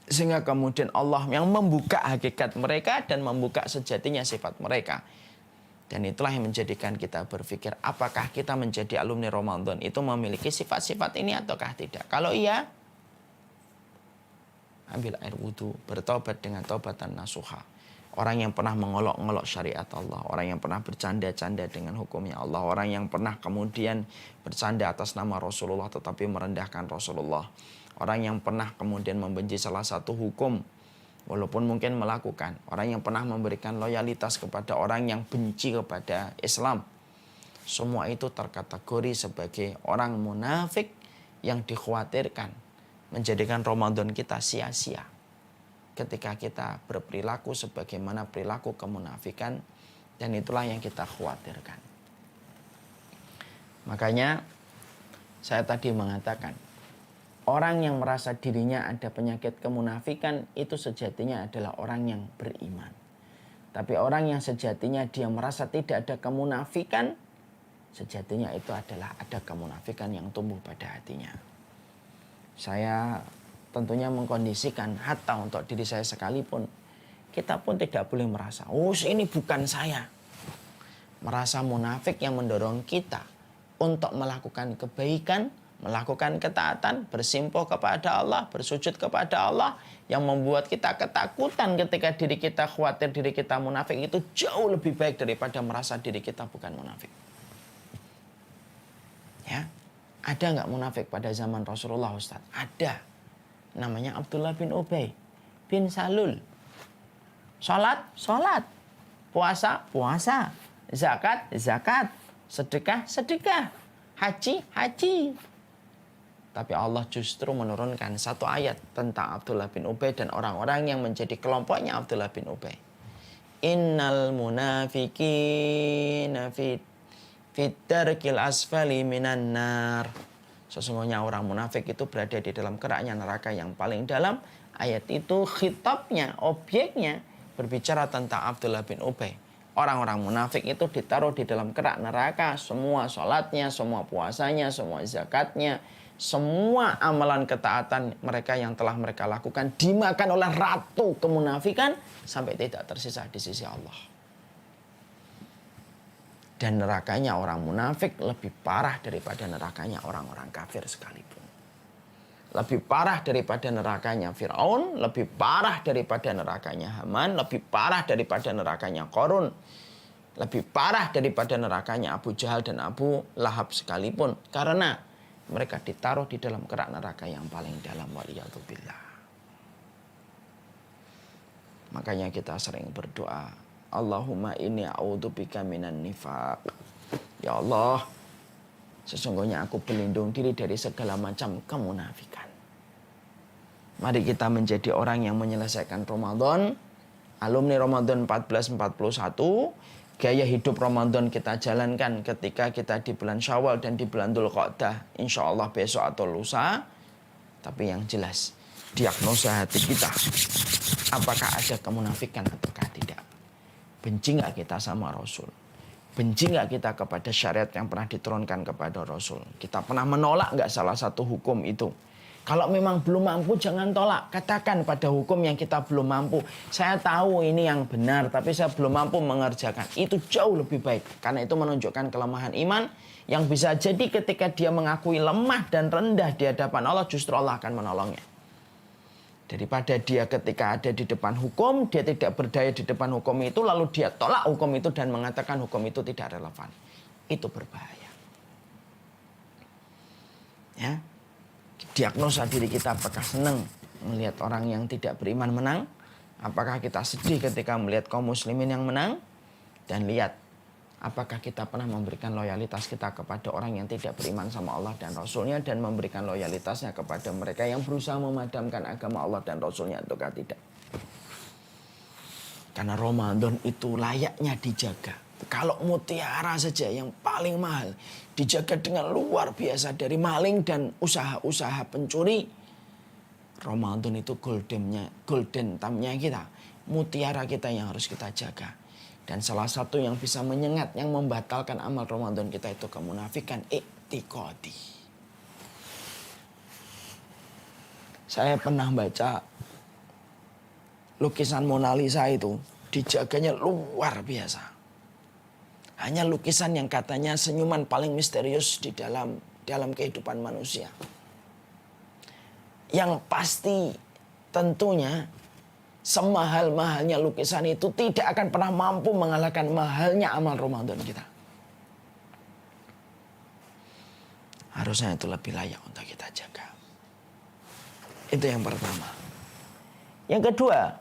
Sehingga kemudian Allah yang membuka hakikat mereka dan membuka sejatinya sifat mereka. Dan itulah yang menjadikan kita berpikir apakah kita menjadi alumni Ramadan itu memiliki sifat-sifat ini ataukah tidak. Kalau iya, ambil air wudhu, bertobat dengan taubatan nasuha. Orang yang pernah mengolok-ngolok syariat Allah, orang yang pernah bercanda-canda dengan hukumnya Allah, orang yang pernah kemudian bercanda atas nama Rasulullah tetapi merendahkan Rasulullah, orang yang pernah kemudian membenci salah satu hukum walaupun mungkin melakukan, orang yang pernah memberikan loyalitas kepada orang yang benci kepada Islam. Semua itu terkategori sebagai orang munafik yang dikhawatirkan menjadikan Ramadan kita sia-sia ketika kita berperilaku sebagaimana perilaku kemunafikan, dan itulah yang kita khawatirkan. Makanya saya tadi mengatakan orang yang merasa dirinya ada penyakit kemunafikan itu sejatinya adalah orang yang beriman. Tapi orang yang sejatinya dia merasa tidak ada kemunafikan, sejatinya itu adalah ada kemunafikan yang tumbuh pada hatinya. Saya tentunya mengkondisikan hatta untuk diri saya sekalipun. Kita pun tidak boleh merasa, oh ini bukan saya. Merasa munafik yang mendorong kita untuk melakukan kebaikan, melakukan ketaatan, bersimpuh kepada Allah, bersujud kepada Allah, yang membuat kita ketakutan ketika diri kita khawatir diri kita munafik itu jauh lebih baik daripada merasa diri kita bukan munafik. Ya, ada nggak munafik pada zaman Rasulullah, Ustaz? Ada. Namanya Abdullah bin Ubay bin Salul. Salat, salat. Puasa, puasa. Zakat, zakat. Sedekah, sedekah. Haji, haji. Tapi Allah justru menurunkan satu ayat tentang Abdullah bin Ubay dan orang-orang yang menjadi kelompoknya Abdullah bin Ubay. Innal munafiqina fit darkil asfali minan nar. Sesungguhnya orang munafik itu berada di dalam keraknya neraka yang paling dalam. Ayat itu khitabnya, objeknya berbicara tentang Abdullah bin Ubay. Orang-orang munafik itu ditaruh di dalam kerak neraka. Semua sholatnya, semua puasanya, semua zakatnya, semua amalan ketaatan mereka yang telah mereka lakukan dimakan oleh ratu kemunafikan sampai tidak tersisa di sisi Allah. Dan nerakanya orang munafik lebih parah daripada nerakanya orang-orang kafir sekalipun. Lebih parah daripada nerakanya Fir'aun, lebih parah daripada nerakanya Haman, lebih parah daripada nerakanya Qarun, lebih parah daripada nerakanya Abu Jahal dan Abu Lahab sekalipun. Karena mereka ditaruh di dalam kerak neraka yang paling dalam, waliyadzubillah. Makanya kita sering berdoa, Allahumma inni a'udzubika minan nifaq. Ya Allah, sesungguhnya aku berlindung diri dari segala macam kemunafikan. Mari kita menjadi orang yang menyelesaikan Ramadan, alumni Ramadan 1441, gaya hidup Ramadan kita jalankan ketika kita di bulan Syawal dan di bulan Dzulqa'dah, insya Allah besok atau lusa. Tapi yang jelas, diagnosa hati kita, apakah ada kemunafikan ataukah tidak. Benci nggak kita sama Rasul? Benci nggak kita kepada syariat yang pernah diturunkan kepada Rasul? Kita pernah menolak nggak salah satu hukum itu? Kalau memang belum mampu, jangan tolak. Katakan pada hukum yang kita belum mampu, saya tahu ini yang benar, tapi saya belum mampu mengerjakan. Itu jauh lebih baik. Karena itu menunjukkan kelemahan iman yang bisa jadi ketika dia mengakui lemah dan rendah di hadapan Allah, justru Allah akan menolongnya. Daripada dia ketika ada di depan hukum, dia tidak berdaya di depan hukum itu, lalu dia tolak hukum itu dan mengatakan hukum itu tidak relevan. Itu berbahaya. Ya. Diagnosa diri kita, apakah senang melihat orang yang tidak beriman menang? Apakah kita sedih ketika melihat kaum muslimin yang menang? Dan lihat, apakah kita pernah memberikan loyalitas kita kepada orang yang tidak beriman sama Allah dan Rasulnya, dan memberikan loyalitasnya kepada mereka yang berusaha memadamkan agama Allah dan Rasulnya ataukah tidak? Karena Ramadan itu layaknya dijaga. Kalau mutiara saja yang paling mahal dijaga dengan luar biasa dari maling dan usaha-usaha pencuri, Ramadan itu golden time-nya kita, mutiara kita yang harus kita jaga. Dan salah satu yang bisa menyengat, yang membatalkan amal Ramadan kita itu kemunafikan i'tiqadi. Saya pernah baca lukisan Mona Lisa itu dijaganya luar biasa. Hanya lukisan yang katanya senyuman paling misterius di dalam kehidupan manusia. Yang pasti tentunya semahal-mahalnya lukisan itu tidak akan pernah mampu mengalahkan mahalnya amal Ramadan kita. Harusnya itu lebih layak untuk kita jaga. Itu yang pertama. Yang kedua,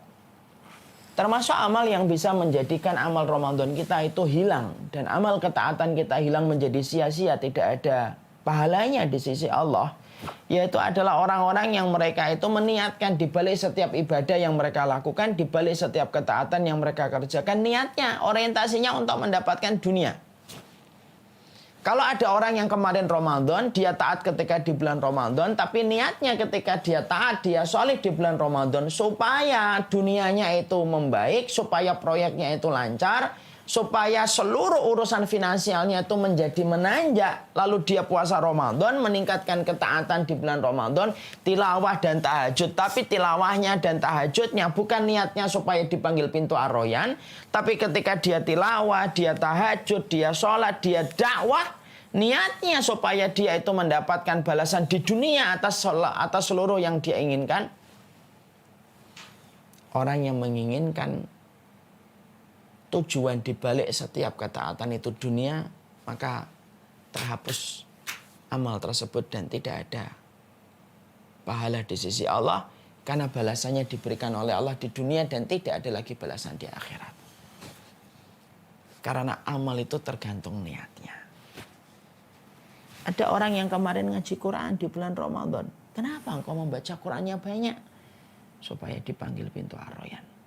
termasuk amal yang bisa menjadikan amal Ramadan kita itu hilang. Dan amal ketaatan kita hilang menjadi sia-sia, tidak ada pahalanya di sisi Allah. Yaitu adalah orang-orang yang mereka itu meniatkan di balik setiap ibadah yang mereka lakukan, di balik setiap ketaatan yang mereka kerjakan, niatnya, orientasinya untuk mendapatkan dunia. Kalau ada orang yang kemarin Ramadan, dia taat ketika di bulan Ramadan, tapi niatnya ketika dia taat, dia solih di bulan Ramadan, supaya dunianya itu membaik, supaya proyeknya itu lancar, supaya seluruh urusan finansialnya itu menjadi menanjak. Lalu dia puasa Ramadan, meningkatkan ketaatan di bulan Ramadan, tilawah dan tahajud. Tapi tilawahnya dan tahajudnya bukan niatnya supaya dipanggil pintu Ar-Royan, tapi ketika dia tilawah, dia tahajud, dia sholat, dia dakwah, niatnya supaya dia itu mendapatkan balasan di dunia atas seluruh yang dia inginkan. Orang yang menginginkan tujuan dibalik setiap ketaatan itu dunia, maka terhapus amal tersebut dan tidak ada pahala di sisi Allah, karena balasannya diberikan oleh Allah di dunia dan tidak ada lagi balasan di akhirat. Karena amal itu tergantung niatnya. Ada orang yang kemarin ngaji Quran di bulan Ramadan. Kenapa engkau membaca Qurannya banyak? Supaya dipanggil pintu Ar-Royan.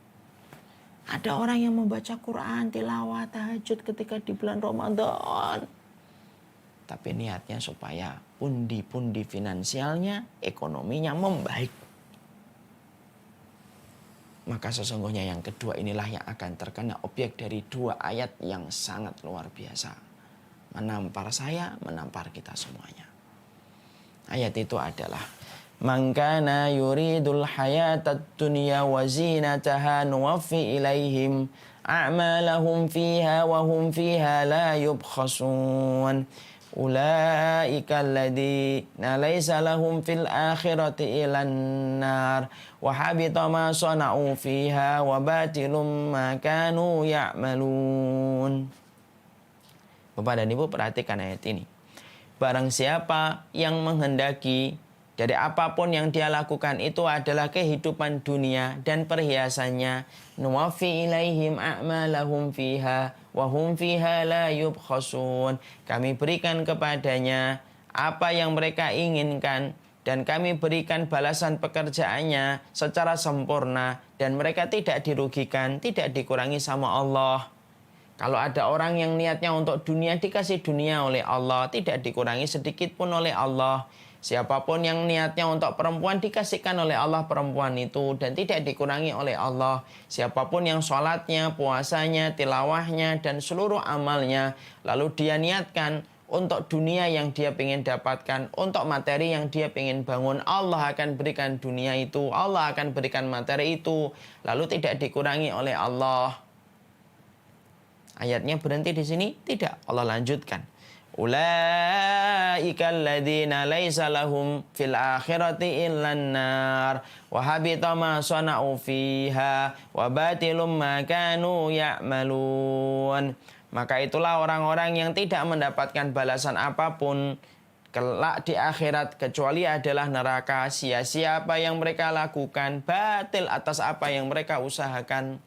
Ada orang yang membaca Quran, tilawah, tahajud ketika di bulan Ramadan. Tapi niatnya supaya pundi-pundi finansialnya, ekonominya membaik. Maka sesungguhnya yang kedua inilah yang akan terkena objek dari dua ayat yang sangat luar biasa. Menampar saya, menampar kita semuanya. Ayat itu adalah Man kana yuridul hayatad dunya wa zinataha nuwaffi ilaihim a'malahum fiha wa hum fiha la yubkhasun. Ulaika alladhina laysa lahum fil akhirati ilan nar wa habita ma sana'u fiha wa batilum ma kanu ya'malun. Bapak dan Ibu perhatikan ayat ini. Barang siapa yang menghendaki dari apapun yang dia lakukan itu adalah kehidupan dunia dan perhiasannya, nuwaffi ilaihim a'malahum fiha wa hum fiha la yubkhasun. Kami berikan kepadanya apa yang mereka inginkan dan kami berikan balasan pekerjaannya secara sempurna dan mereka tidak dirugikan, tidak dikurangi sama Allah. Kalau ada orang yang niatnya untuk dunia, dikasih dunia oleh Allah, tidak dikurangi sedikit pun oleh Allah. Siapapun yang niatnya untuk perempuan, dikasihkan oleh Allah perempuan itu dan tidak dikurangi oleh Allah. Siapapun yang sholatnya, puasanya, tilawahnya, dan seluruh amalnya, lalu dia niatkan untuk dunia yang dia ingin dapatkan, untuk materi yang dia ingin bangun, Allah akan berikan dunia itu, Allah akan berikan materi itu, lalu tidak dikurangi oleh Allah. Ayatnya berhenti di sini? Tidak, Allah lanjutkan. Ulaika alladzina laisa lahum fil akhirati illan nar wa habita ma sana'u fiha wa batilum ma kanu ya'malun. Maka itulah orang-orang yang tidak mendapatkan balasan apapun kelak di akhirat kecuali adalah neraka. Sia-sia apa yang mereka lakukan, batil atas apa yang mereka usahakan.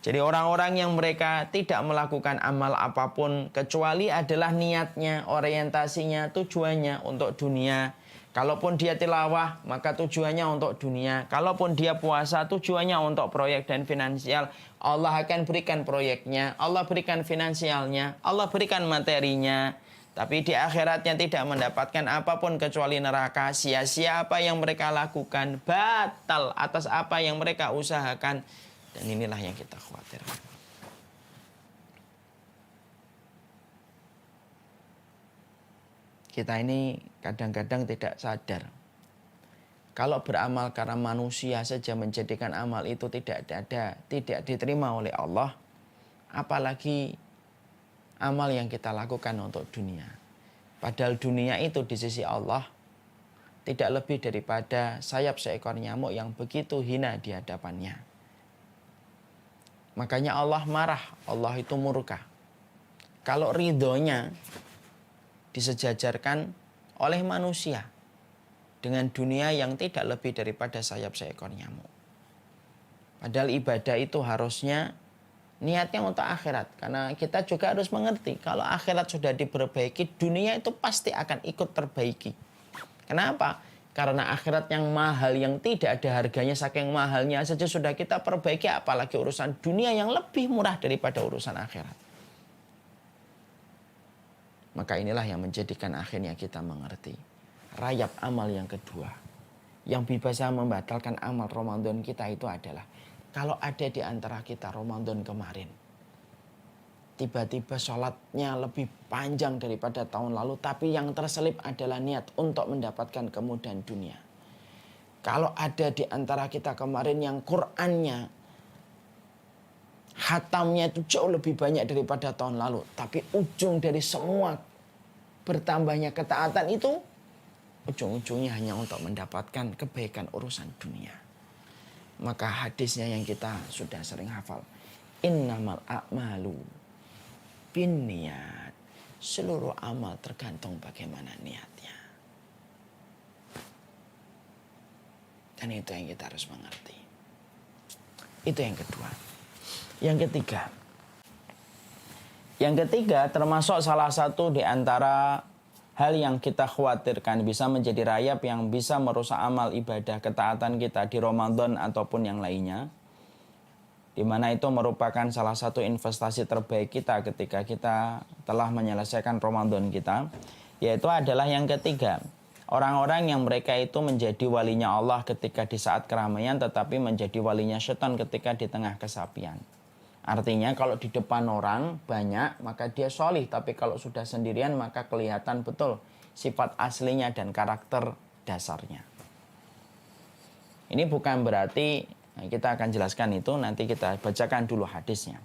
Jadi orang-orang yang mereka tidak melakukan amal apapun kecuali adalah niatnya, orientasinya, tujuannya untuk dunia. Kalaupun dia tilawah, maka tujuannya untuk dunia. Kalaupun dia puasa, tujuannya untuk proyek dan finansial. Allah akan berikan proyeknya, Allah berikan finansialnya, Allah berikan materinya. Tapi di akhiratnya tidak mendapatkan apapun kecuali neraka. Sia-sia apa yang mereka lakukan, batal atas apa yang mereka usahakan. Dan inilah yang kita khawatirkan. Kita ini kadang-kadang tidak sadar. Kalau beramal karena manusia saja menjadikan amal itu tidak diterima oleh Allah. Apalagi amal yang kita lakukan untuk dunia. Padahal dunia itu di sisi Allah tidak lebih daripada sayap seekor nyamuk yang begitu hina di hadapannya. Makanya Allah marah, Allah itu murka. Kalau ridhonya disejajarkan oleh manusia dengan dunia yang tidak lebih daripada sayap seekor nyamuk. Padahal ibadah itu harusnya niatnya untuk akhirat. Karena kita juga harus mengerti kalau akhirat sudah diperbaiki, dunia itu pasti akan ikut terbaiki. Kenapa? Karena akhirat yang mahal, yang tidak ada harganya, saking mahalnya saja sudah kita perbaiki, apalagi urusan dunia yang lebih murah daripada urusan akhirat. Maka inilah yang menjadikan akhirnya kita mengerti. Rayap amal yang kedua, yang bisa membatalkan amal Ramadan kita itu adalah, kalau ada di antara kita Ramadan kemarin, tiba-tiba sholatnya lebih panjang daripada tahun lalu, tapi yang terselip adalah niat untuk mendapatkan kemudahan dunia. Kalau ada di antara kita kemarin yang Qur'annya, khatamnya itu jauh lebih banyak daripada tahun lalu, tapi ujung dari semua bertambahnya ketaatan itu, ujung-ujungnya hanya untuk mendapatkan kebaikan urusan dunia. Maka hadisnya yang kita sudah sering hafal, innamal a'malu bin niat. Seluruh amal tergantung bagaimana niatnya. Dan itu yang kita harus mengerti. Itu yang kedua. Yang ketiga. Yang ketiga termasuk salah satu di antara hal yang kita khawatirkan bisa menjadi rayap yang bisa merusak amal ibadah ketaatan kita di Ramadan ataupun yang lainnya. Di mana itu merupakan salah satu investasi terbaik kita ketika kita telah menyelesaikan Ramadan kita. Yaitu adalah yang ketiga. Orang-orang yang mereka itu menjadi walinya Allah ketika di saat keramaian, tetapi menjadi walinya setan ketika di tengah kesepian. Artinya kalau di depan orang banyak maka dia sholih. Tapi kalau sudah sendirian maka kelihatan betul sifat aslinya dan karakter dasarnya. Ini bukan berarti, kita akan jelaskan itu, nanti kita bacakan dulu hadisnya.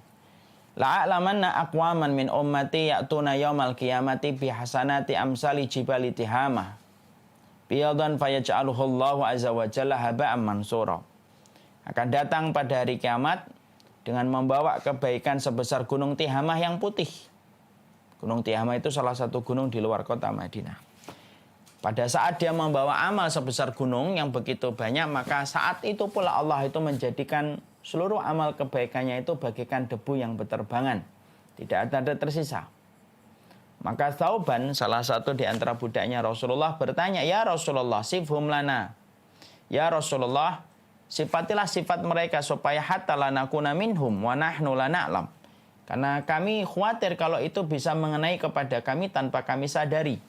La'alamanna aqwaman min ummati ya'tuna yawmal qiyamati bihasanati amsali jibali tihamah biyadan fayaj'aluhullahu azza wa jalla haba'an mansura. Akan datang pada hari kiamat dengan membawa kebaikan sebesar gunung Tihamah yang putih. Gunung Tihamah itu salah satu gunung di luar kota Madinah. Pada saat dia membawa amal sebesar gunung yang begitu banyak, maka saat itu pula Allah itu menjadikan seluruh amal kebaikannya itu bagaikan debu yang berterbangan. Tidak ada tersisa. Maka Thauban, salah satu di antara budaknya Rasulullah, bertanya, "Ya Rasulullah, sifhum lana." Ya Rasulullah, sifatilah sifat mereka supaya hatta lanakuna minhum wa nahnu la na'lam. Karena kami khawatir kalau itu bisa mengenai kepada kami tanpa kami sadari.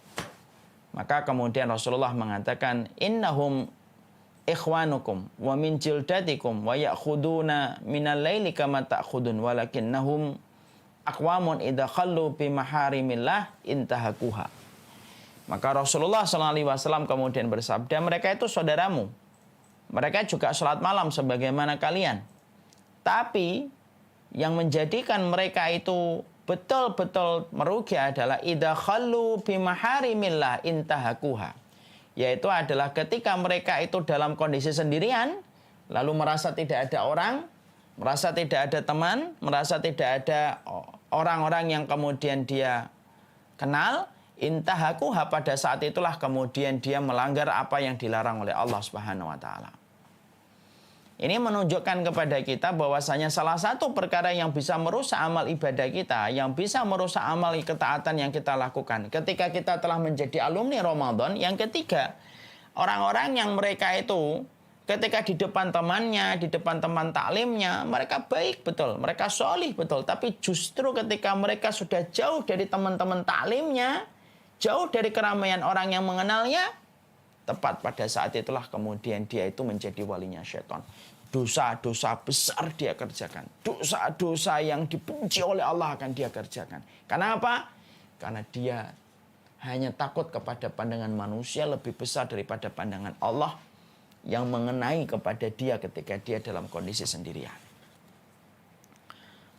Maka kemudian Rasulullah mengatakan, innahum ikhwanukum wa min jildatikum wa ya'khuduna minal laili kama ta'khudun walakinnahum aqwamun idza khallu bi maharimillah intahakuha. Maka Rasulullah SAW kemudian bersabda, mereka itu saudaramu. Mereka juga sholat malam sebagaimana kalian. Tapi yang menjadikan mereka itu betul-betul merugi adalah idza khallu bimaharimillah intahakuha. Yaitu adalah ketika mereka itu dalam kondisi sendirian, lalu merasa tidak ada orang, merasa tidak ada teman, merasa tidak ada orang-orang yang kemudian dia kenal, intahakuha, pada saat itulah kemudian dia melanggar apa yang dilarang oleh Allah Subhanahu wa taala. Ini menunjukkan kepada kita bahwasanya salah satu perkara yang bisa merusak amal ibadah kita, yang bisa merusak amal ketaatan yang kita lakukan ketika kita telah menjadi alumni Ramadan. Yang ketiga, orang-orang yang mereka itu ketika di depan temannya, di depan teman taklimnya, mereka baik betul, mereka solih betul. Tapi justru ketika mereka sudah jauh dari teman-teman taklimnya, jauh dari keramaian orang yang mengenalnya, tepat pada saat itulah kemudian dia itu menjadi walinya syaitan. Dosa-dosa besar dia kerjakan. Dosa-dosa yang dibenci oleh Allah akan dia kerjakan. Karena apa? Karena dia hanya takut kepada pandangan manusia lebih besar daripada pandangan Allah yang mengenai kepada dia ketika dia dalam kondisi sendirian.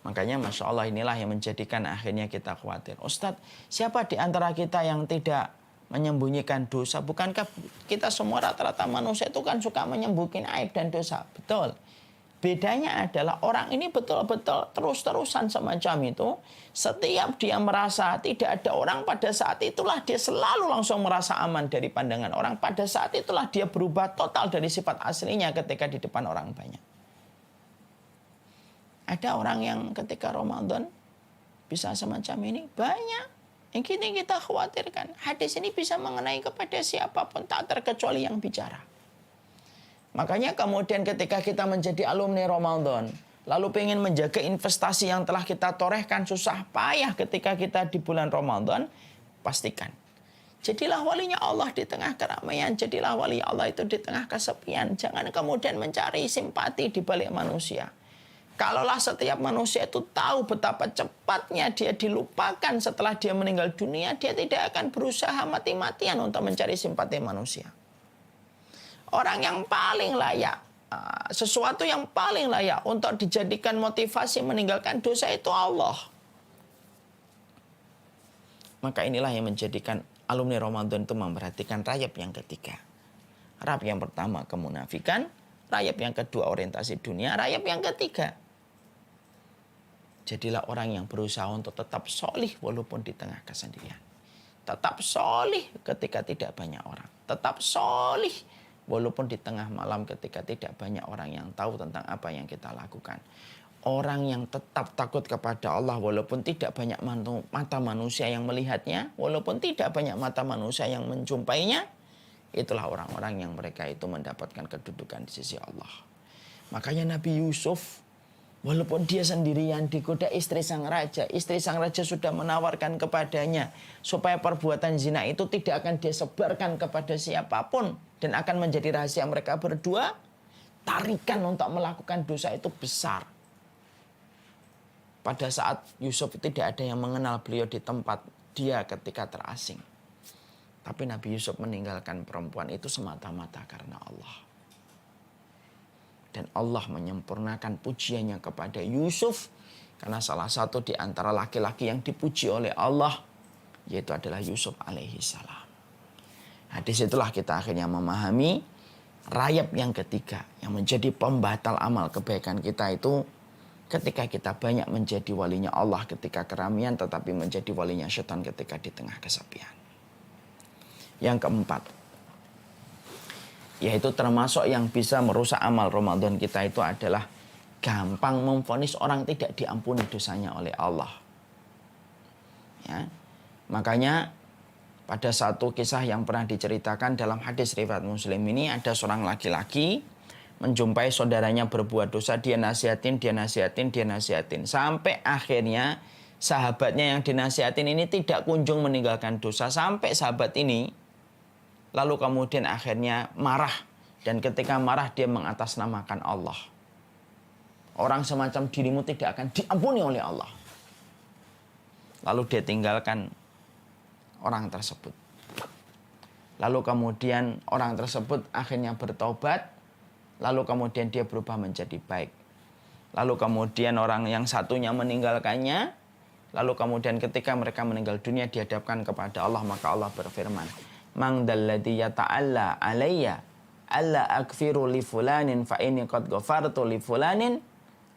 Makanya Masya Allah inilah yang menjadikan akhirnya kita khawatir. Ustadz, siapa di antara kita yang tidak menyembunyikan dosa? Bukankah kita semua rata-rata manusia itu kan suka menyembunyikan aib dan dosa? Betul. Bedanya adalah orang ini betul-betul terus-terusan semacam itu. Setiap dia merasa tidak ada orang, pada saat itulah dia selalu langsung merasa aman dari pandangan orang. Pada saat itulah dia berubah total dari sifat aslinya ketika di depan orang banyak. Ada orang yang ketika Ramadan bisa semacam ini? Banyak. Yang ini kita khawatirkan. Hadis ini bisa mengenai kepada siapapun, tak terkecuali yang bicara. Makanya kemudian ketika kita menjadi alumni Ramadan, lalu pengen menjaga investasi yang telah kita torehkan susah payah ketika kita di bulan Ramadan, pastikan. Jadilah walinya Allah di tengah keramaian. Jadilah wali Allah itu di tengah kesepian. Jangan kemudian mencari simpati di balik manusia. Kalaulah setiap manusia itu tahu betapa cepatnya dia dilupakan setelah dia meninggal dunia, dia tidak akan berusaha mati-matian untuk mencari simpati manusia. Orang yang paling layak, sesuatu yang paling layak untuk dijadikan motivasi meninggalkan dosa itu Allah. Maka inilah yang menjadikan alumni Ramadan itu memperhatikan rayap yang ketiga. Rayap yang pertama kemunafikan, rayap yang kedua orientasi dunia, rayap yang ketiga, jadilah orang yang berusaha untuk tetap solih walaupun di tengah kesendirian. Tetap solih ketika tidak banyak orang. Tetap solih walaupun di tengah malam ketika tidak banyak orang yang tahu tentang apa yang kita lakukan. Orang yang tetap takut kepada Allah walaupun tidak banyak mata manusia yang melihatnya, walaupun tidak banyak mata manusia yang menjumpainya, itulah orang-orang yang mereka itu mendapatkan kedudukan di sisi Allah. Makanya Nabi Yusuf, walaupun dia sendirian digoda istri sang raja sudah menawarkan kepadanya supaya perbuatan zina itu tidak akan dia sebarkan kepada siapapun dan akan menjadi rahasia mereka berdua. Tarikan untuk melakukan dosa itu besar. Pada saat Yusuf tidak ada yang mengenal beliau di tempat dia ketika terasing. Tapi Nabi Yusuf meninggalkan perempuan itu semata-mata karena Allah. Dan Allah menyempurnakan pujiannya kepada Yusuf. Karena salah satu di antara laki-laki yang dipuji oleh Allah, yaitu adalah Yusuf alaihi salam. Hadis itulah kita akhirnya memahami rayap yang ketiga. Yang menjadi pembatal amal kebaikan kita itu ketika kita banyak menjadi walinya Allah ketika keramaian, tetapi menjadi walinya syaitan ketika di tengah kesepian. Yang keempat, yaitu termasuk yang bisa merusak amal Ramadan kita itu adalah gampang memvonis orang tidak diampuni dosanya oleh Allah. Ya. Makanya pada satu kisah yang pernah diceritakan dalam hadis riwayat Muslim ini, ada seorang laki-laki menjumpai saudaranya berbuat dosa, dia nasihatin. Sampai akhirnya sahabatnya yang dinasihatin ini tidak kunjung meninggalkan dosa. Sampai sahabat ini lalu kemudian akhirnya marah. Dan ketika marah dia mengatasnamakan Allah. Orang semacam dirimu tidak akan diampuni oleh Allah. Lalu dia tinggalkan orang tersebut. Lalu kemudian orang tersebut akhirnya bertobat. Lalu kemudian dia berubah menjadi baik. Lalu kemudian orang yang satunya meninggalkannya. Lalu kemudian ketika mereka meninggal dunia dihadapkan kepada Allah, maka Allah berfirman, "Man dalladzi yata'alla alayya alla akfiru li fulanin fa inni qad ghafartu li fulanin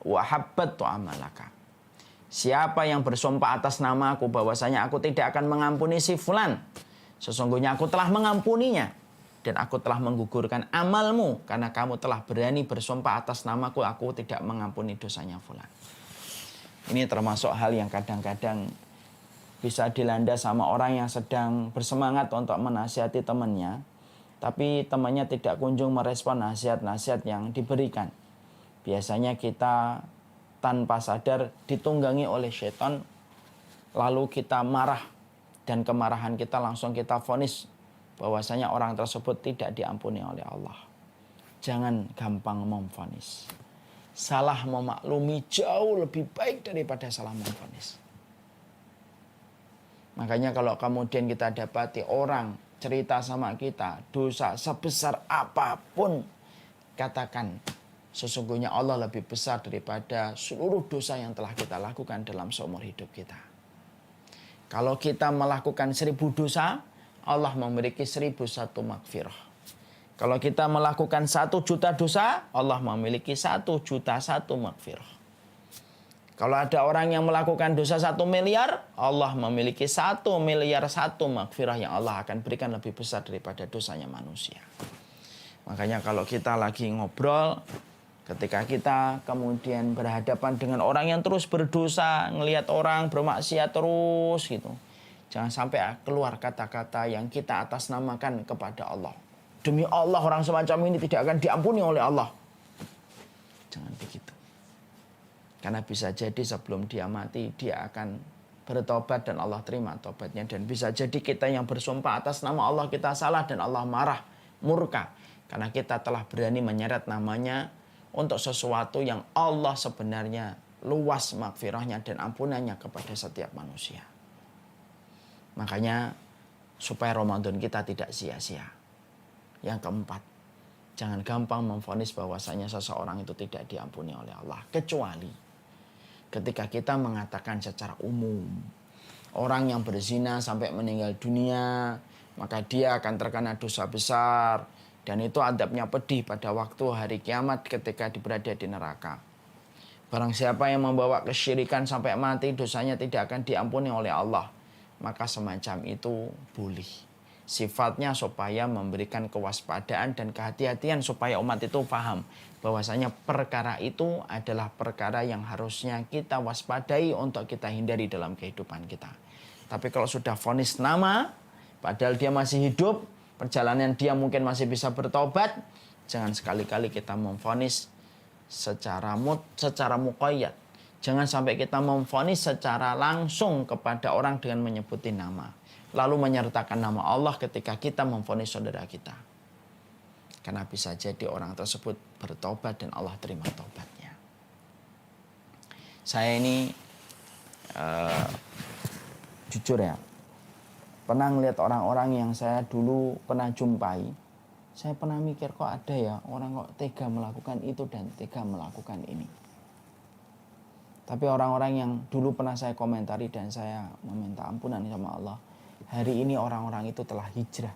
wa habbattu amalaka." Siapa yang bersumpah atas nama aku bahwasanya aku tidak akan mengampuni si fulan, sesungguhnya aku telah mengampuninya dan aku telah menggugurkan amalmu karena kamu telah berani bersumpah atas namaku, aku tidak mengampuni dosanya fulan. Ini termasuk hal yang kadang-kadang bisa dilanda sama orang yang sedang bersemangat untuk menasihati temannya, tapi temannya tidak kunjung merespon nasihat-nasihat yang diberikan. Biasanya kita tanpa sadar ditunggangi oleh setan, lalu kita marah, dan kemarahan kita langsung kita vonis bahwasanya orang tersebut tidak diampuni oleh Allah. Jangan gampang memvonis. Salah memaklumi jauh lebih baik daripada salah memvonis. Makanya kalau kemudian kita dapati orang cerita sama kita dosa sebesar apapun, katakan sesungguhnya Allah lebih besar daripada seluruh dosa yang telah kita lakukan dalam seumur hidup kita. Kalau kita melakukan 1000 dosa, Allah memiliki 1001 magfirah. Kalau kita melakukan 1 juta dosa, Allah memiliki 1.000.001 magfirah. Kalau ada orang yang melakukan dosa 1 miliar, Allah memiliki 1 miliar 1 magfirah yang Allah akan berikan lebih besar daripada dosanya manusia. Makanya kalau kita lagi ngobrol, ketika kita kemudian berhadapan dengan orang yang terus berdosa, ngelihat orang bermaksiat terus gitu, jangan sampai keluar kata-kata yang kita atasnamakan kepada Allah. Demi Allah orang semacam ini tidak akan diampuni oleh Allah. Jangan begitu. Karena bisa jadi sebelum dia mati, dia akan bertobat dan Allah terima tobatnya. Dan bisa jadi kita yang bersumpah atas nama Allah kita salah dan Allah marah, murka. Karena kita telah berani menyeret namanya untuk sesuatu yang Allah sebenarnya luas magfirahnya dan ampunannya kepada setiap manusia. Makanya supaya Ramadan kita tidak sia-sia. Yang keempat, jangan gampang memvonis bahwasanya seseorang itu tidak diampuni oleh Allah. Kecuali ketika kita mengatakan secara umum, orang yang berzina sampai meninggal dunia, maka dia akan terkena dosa besar. Dan itu adabnya pedih pada waktu hari kiamat ketika berada di neraka. Barang siapa yang membawa kesyirikan sampai mati, dosanya tidak akan diampuni oleh Allah. Maka semacam itu boleh. Sifatnya supaya memberikan kewaspadaan dan kehati-hatian supaya umat itu paham bahwasanya perkara itu adalah perkara yang harusnya kita waspadai untuk kita hindari dalam kehidupan kita. Tapi kalau sudah vonis nama, padahal dia masih hidup, perjalanan dia mungkin masih bisa bertobat, jangan sekali-kali kita memvonis secara muqayyad. Jangan sampai kita memvonis secara langsung kepada orang dengan menyebutin nama, lalu menyertakan nama Allah ketika kita memvonis saudara kita. Karena bisa jadi orang tersebut bertobat dan Allah terima tobatnya. Saya ini jujur ya, pernah ngeliat orang-orang yang saya dulu pernah jumpai. Saya pernah mikir kok ada ya orang kok tega melakukan itu dan tega melakukan ini. Tapi orang-orang yang dulu pernah saya komentari dan saya meminta ampunan sama Allah, hari ini orang-orang itu telah hijrah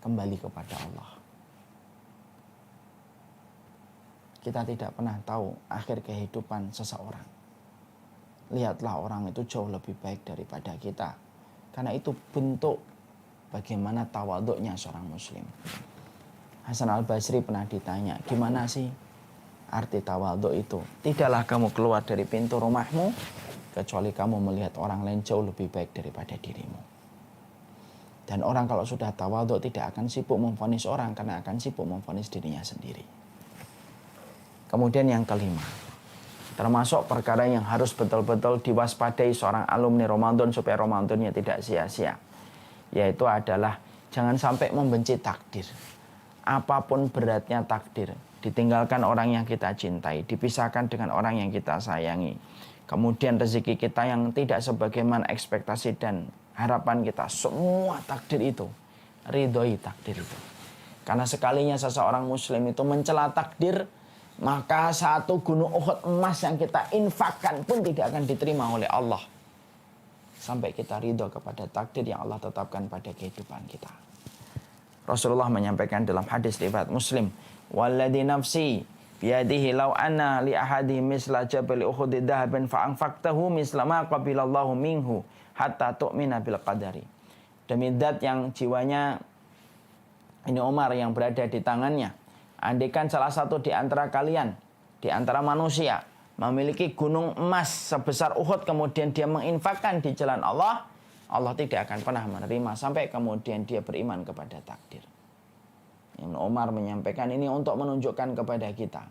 kembali kepada Allah. Kita tidak pernah tahu akhir kehidupan seseorang. Lihatlah orang itu jauh lebih baik daripada kita. Karena itu bentuk bagaimana tawaduknya seorang muslim. Hasan al-Basri pernah ditanya, gimana sih arti tawaduk itu? Tidaklah kamu keluar dari pintu rumahmu kecuali kamu melihat orang lain jauh lebih baik daripada dirimu. Dan orang kalau sudah tawaduk tidak akan sibuk memvonis orang, karena akan sibuk memvonis dirinya sendiri. Kemudian yang kelima, termasuk perkara yang harus betul-betul diwaspadai seorang alumni Ramadan supaya Ramadannya tidak sia-sia, yaitu adalah jangan sampai membenci takdir. Apapun beratnya takdir, ditinggalkan orang yang kita cintai, dipisahkan dengan orang yang kita sayangi, kemudian rezeki kita yang tidak sebagaimana ekspektasi dan harapan kita, semua takdir itu, ridhoi takdir itu. Karena sekalinya seseorang muslim itu mencela takdir, maka 1 gunung Uhud emas yang kita infakkan pun tidak akan diterima oleh Allah. sampai kita ridho kepada takdir yang Allah tetapkan pada kehidupan kita. Rasulullah menyampaikan dalam hadis riwayat Muslim, "Walladzi nafsi biyadihi law anna li ahadi misla jabal Uhud dhahaban fa anfaqtahu misla ma qabilallahu minhu hatta tu'mina bil qadari." Demi zat yang jiwanya ini Umar yang berada di tangannya, andaikan salah satu di antara kalian, di antara manusia, memiliki gunung emas sebesar Uhud, kemudian dia menginfakkan di jalan Allah, Allah tidak akan pernah menerima sampai kemudian dia beriman kepada takdir. Ibnu Umar menyampaikan ini untuk menunjukkan kepada kita,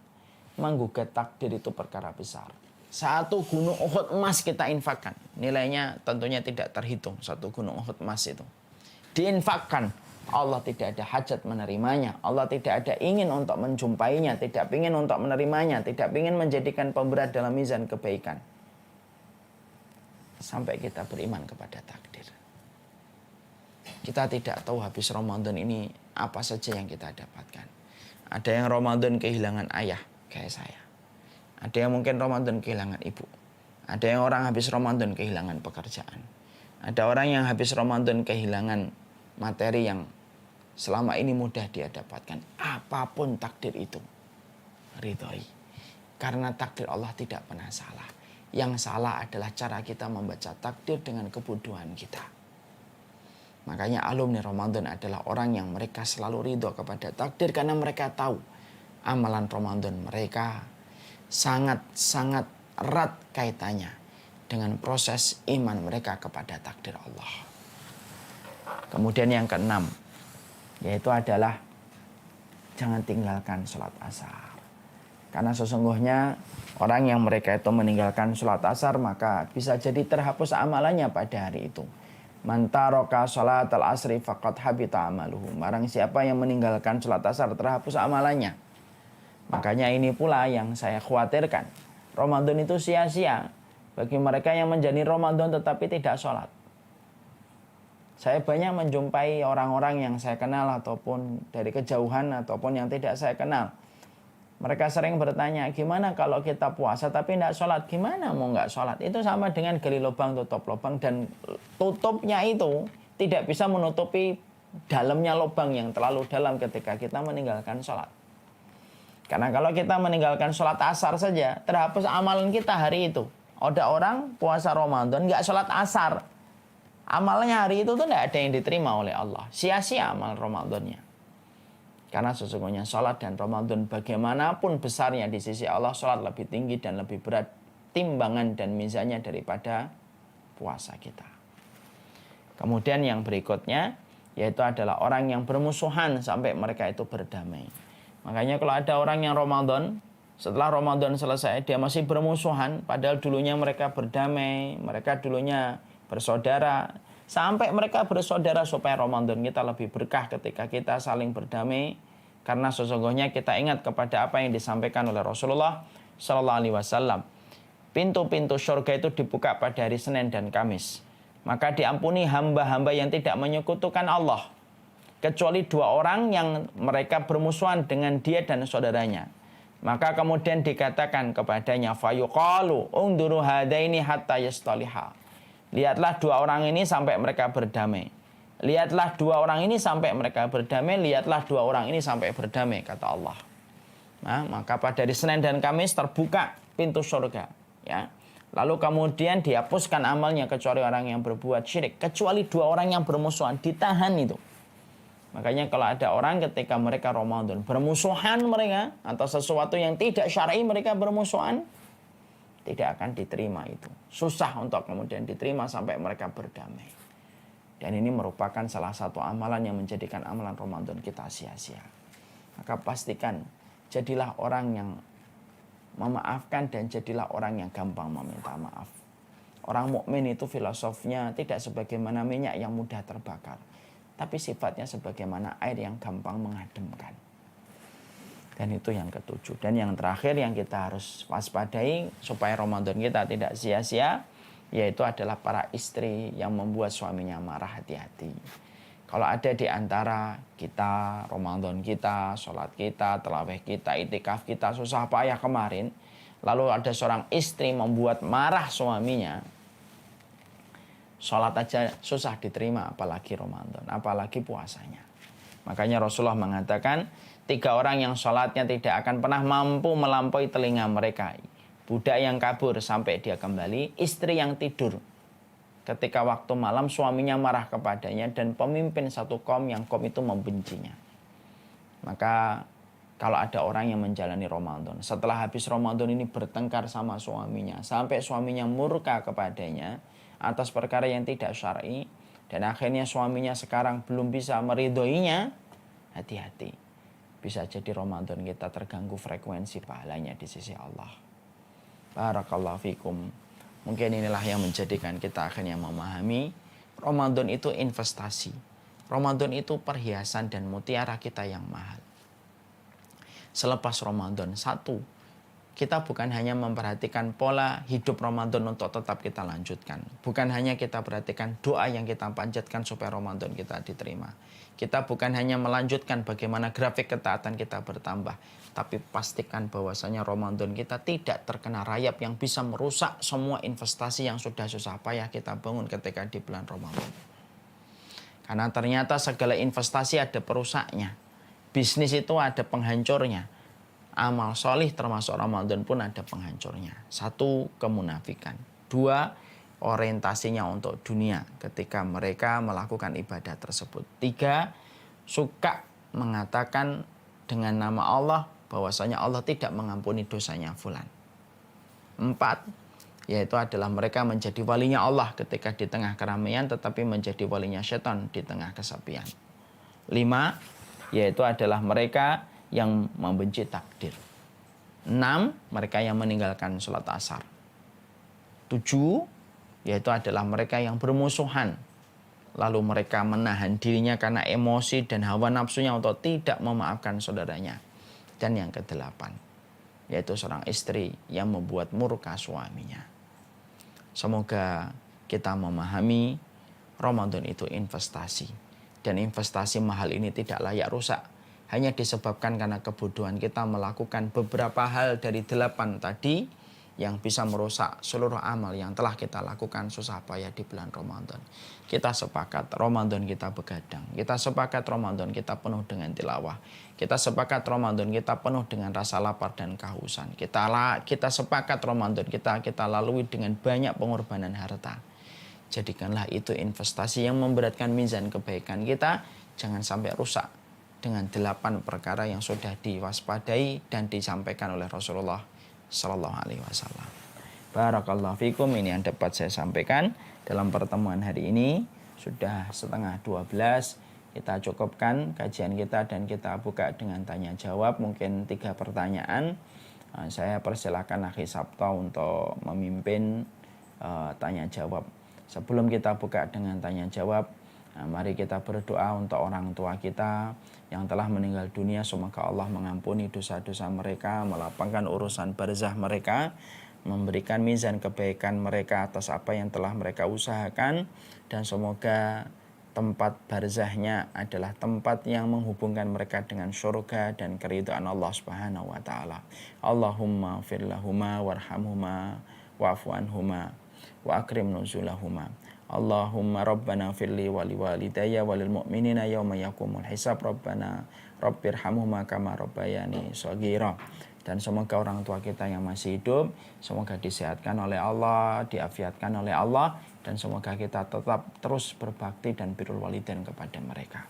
menggugat takdir itu perkara besar. Satu gunung Uhud emas kita infakkan, nilainya tentunya tidak terhitung. Satu gunung Uhud emas itu diinfakkan, Allah tidak ada hajat menerimanya. Allah tidak ada ingin untuk menjumpainya, tidak ingin untuk menerimanya, tidak ingin menjadikan pemberat dalam mizan kebaikan. Sampai kita beriman kepada takdir. Kita tidak tahu habis Ramadan ini apa saja yang kita dapatkan. Ada yang Ramadan kehilangan ayah, kayak saya. Ada yang mungkin Ramadan kehilangan ibu. Ada yang orang habis Ramadan kehilangan pekerjaan. Ada orang yang habis Ramadan kehilangan materi yang selama ini mudah dia dapatkan. Apapun takdir itu, ridhoi. Karena takdir Allah tidak pernah salah. Yang salah adalah cara kita membaca takdir dengan kebodohan kita. Makanya alumni Ramadan adalah orang yang mereka selalu ridho kepada takdir. Karena mereka tahu amalan Ramadan mereka sangat-sangat erat kaitannya dengan proses iman mereka kepada takdir Allah. Kemudian yang keenam, yaitu adalah jangan tinggalkan sholat asar. Karena sesungguhnya orang yang mereka itu meninggalkan sholat asar, maka bisa jadi terhapus amalannya pada hari itu. Man taraka sholat al-asri faqad habita amaluhu. Barang siapa yang meninggalkan sholat asar, terhapus amalannya. Makanya ini pula yang saya khawatirkan. Ramadan itu sia-sia bagi mereka yang menjalani Ramadan tetapi tidak sholat. Saya banyak menjumpai orang-orang yang saya kenal ataupun dari kejauhan ataupun yang tidak saya kenal. Mereka sering bertanya, gimana kalau kita puasa tapi tidak sholat? Gimana mau nggak sholat? Itu sama dengan gali lubang tutup lubang, dan tutupnya itu tidak bisa menutupi dalamnya lubang yang terlalu dalam ketika kita meninggalkan sholat. Karena kalau kita meninggalkan sholat asar saja, terhapus amalan kita hari itu. Ada orang puasa Ramadan nggak sholat asar. Amalnya hari itu tuh tidak ada yang diterima oleh Allah. Sia-sia amal Ramadannya. Karena sesungguhnya sholat dan Ramadan bagaimanapun besarnya di sisi Allah, sholat lebih tinggi dan lebih berat timbangan dan mizannya daripada puasa kita. Kemudian yang berikutnya, yaitu adalah orang yang bermusuhan sampai mereka itu berdamai. Makanya kalau ada orang yang Ramadan, setelah Ramadan selesai, dia masih bermusuhan, padahal dulunya mereka berdamai, mereka dulunya bersaudara, sampai mereka bersaudara supaya Ramadan kita lebih berkah ketika kita saling berdamai. Karena sesungguhnya kita ingat kepada apa yang disampaikan oleh Rasulullah Sallallahu Alaihi Wasallam. Pintu-pintu surga itu dibuka pada hari Senin dan Kamis. Maka diampuni hamba-hamba yang tidak menyekutukan Allah, kecuali dua orang yang mereka bermusuhan dengan dia dan saudaranya. Maka kemudian dikatakan kepadanya, fayuqalu unduru hadaini hatta yastaliha. Lihatlah dua orang ini sampai mereka berdamai. Lihatlah dua orang ini sampai mereka berdamai. Lihatlah dua orang ini sampai berdamai, kata Allah. Nah, maka pada hari Senin dan Kamis terbuka pintu surga. Ya. Lalu kemudian dihapuskan amalnya kecuali orang yang berbuat syirik. Kecuali dua orang yang bermusuhan, ditahan itu. Makanya kalau ada orang ketika mereka Ramadan bermusuhan mereka, atau sesuatu yang tidak syar'i mereka bermusuhan, tidak akan diterima itu. Susah untuk kemudian diterima sampai mereka berdamai. Dan ini merupakan salah satu amalan yang menjadikan amalan Ramadan kita sia-sia. Maka pastikan jadilah orang yang memaafkan dan jadilah orang yang gampang meminta maaf. Orang mukmin itu filosofnya tidak sebagaimana minyak yang mudah terbakar, tapi sifatnya sebagaimana air yang gampang mengademkan. Dan itu yang ketujuh. Dan yang terakhir yang kita harus waspadai supaya Ramadan kita tidak sia-sia, yaitu adalah para istri yang membuat suaminya marah. Hati-hati. Kalau ada di antara kita, Ramadan kita, sholat kita, tarawih kita, itikaf kita, susah payah kemarin, lalu ada seorang istri membuat marah suaminya, Sholat aja susah diterima, apalagi Ramadan, apalagi puasanya. Makanya Rasulullah mengatakan, 3 orang yang sholatnya tidak akan pernah mampu melampaui telinga mereka. Budak yang kabur sampai dia kembali, istri yang tidur ketika waktu malam suaminya marah kepadanya, dan pemimpin satu kaum yang kaum itu membencinya. Maka kalau ada orang yang menjalani Ramadan, setelah habis Ramadan ini bertengkar sama suaminya, sampai suaminya murka kepadanya atas perkara yang tidak syar'i, dan akhirnya suaminya sekarang belum bisa meridhoinya, hati-hati. Bisa jadi Ramadan kita terganggu frekuensi pahalanya di sisi Allah. Barakallahu fikum. Mungkin inilah yang menjadikan kita akhirnya memahami Ramadan itu investasi. Ramadan itu perhiasan dan mutiara kita yang mahal. Selepas Ramadan, satu, kita bukan hanya memperhatikan pola hidup Ramadan untuk tetap kita lanjutkan. Bukan hanya kita perhatikan doa yang kita panjatkan supaya Ramadan kita diterima. Kita bukan hanya melanjutkan bagaimana grafik ketaatan kita bertambah. Tapi pastikan bahwasanya Ramadan kita tidak terkena rayap yang bisa merusak semua investasi yang sudah susah payah kita bangun ketika di bulan Ramadan. Karena ternyata segala investasi ada perusaknya. Bisnis itu ada penghancurnya. Amal solih termasuk Ramadan pun ada penghancurnya. 1, kemunafikan. 2, orientasinya untuk dunia ketika mereka melakukan ibadah tersebut. 3, suka mengatakan dengan nama Allah bahwasanya Allah tidak mengampuni dosanya fulan. 4, yaitu adalah mereka menjadi walinya Allah ketika di tengah keramaian, tetapi menjadi walinya setan di tengah kesepian. 5, yaitu adalah mereka yang membenci takdir. 6, mereka yang meninggalkan sholat asar. 7, yaitu adalah mereka yang bermusuhan. Lalu mereka menahan dirinya karena emosi dan hawa nafsunya untuk tidak memaafkan saudaranya. Dan yang ke-8, yaitu seorang istri yang membuat murka suaminya. Semoga kita memahami Ramadan itu investasi. Dan investasi mahal ini tidak layak rusak. Hanya disebabkan karena kebodohan kita melakukan beberapa hal dari 8 tadi yang bisa merusak seluruh amal yang telah kita lakukan susah payah di bulan Ramadan. Kita sepakat Ramadan kita begadang. Kita sepakat Ramadan kita penuh dengan tilawah. Kita sepakat Ramadan kita penuh dengan rasa lapar dan kehausan. Kita sepakat Ramadan kita lalui dengan banyak pengorbanan harta. Jadikanlah itu investasi yang memberatkan mizan kebaikan kita. Jangan sampai rusak dengan 8 perkara yang sudah diwaspadai dan disampaikan oleh Rasulullah Sallallahu Alaihi Wasallam. Barakallahu fikum. Ini yang dapat saya sampaikan dalam pertemuan hari ini. Sudah setengah 12. Kita cukupkan kajian kita dan kita buka dengan tanya jawab. Mungkin 3 pertanyaan. Saya persilakan Akhi Sabto untuk memimpin tanya jawab. Sebelum kita buka dengan tanya jawab, mari kita berdoa untuk orang tua kita yang telah meninggal dunia. Semoga Allah mengampuni dosa-dosa mereka, melapangkan urusan barzah mereka, memberikan mizan kebaikan mereka atas apa yang telah mereka usahakan, dan semoga tempat barzahnya adalah tempat yang menghubungkan mereka dengan surga dan keridhaan Allah Subhanahu wa taala. Allahumma fir lahuma warhamhuma wa'fu anhuma wa akrim nuzulahuma. Allahumma rabbana firli wali walidayya walil mu'minina yawma yakumul hisab. Rabbana rabbirhamhuma kama rabbayani shaghira. Dan semoga orang tua kita yang masih hidup semoga disehatkan oleh Allah, diafiatkan oleh Allah, dan semoga kita tetap terus berbakti dan birrul walidain kepada mereka.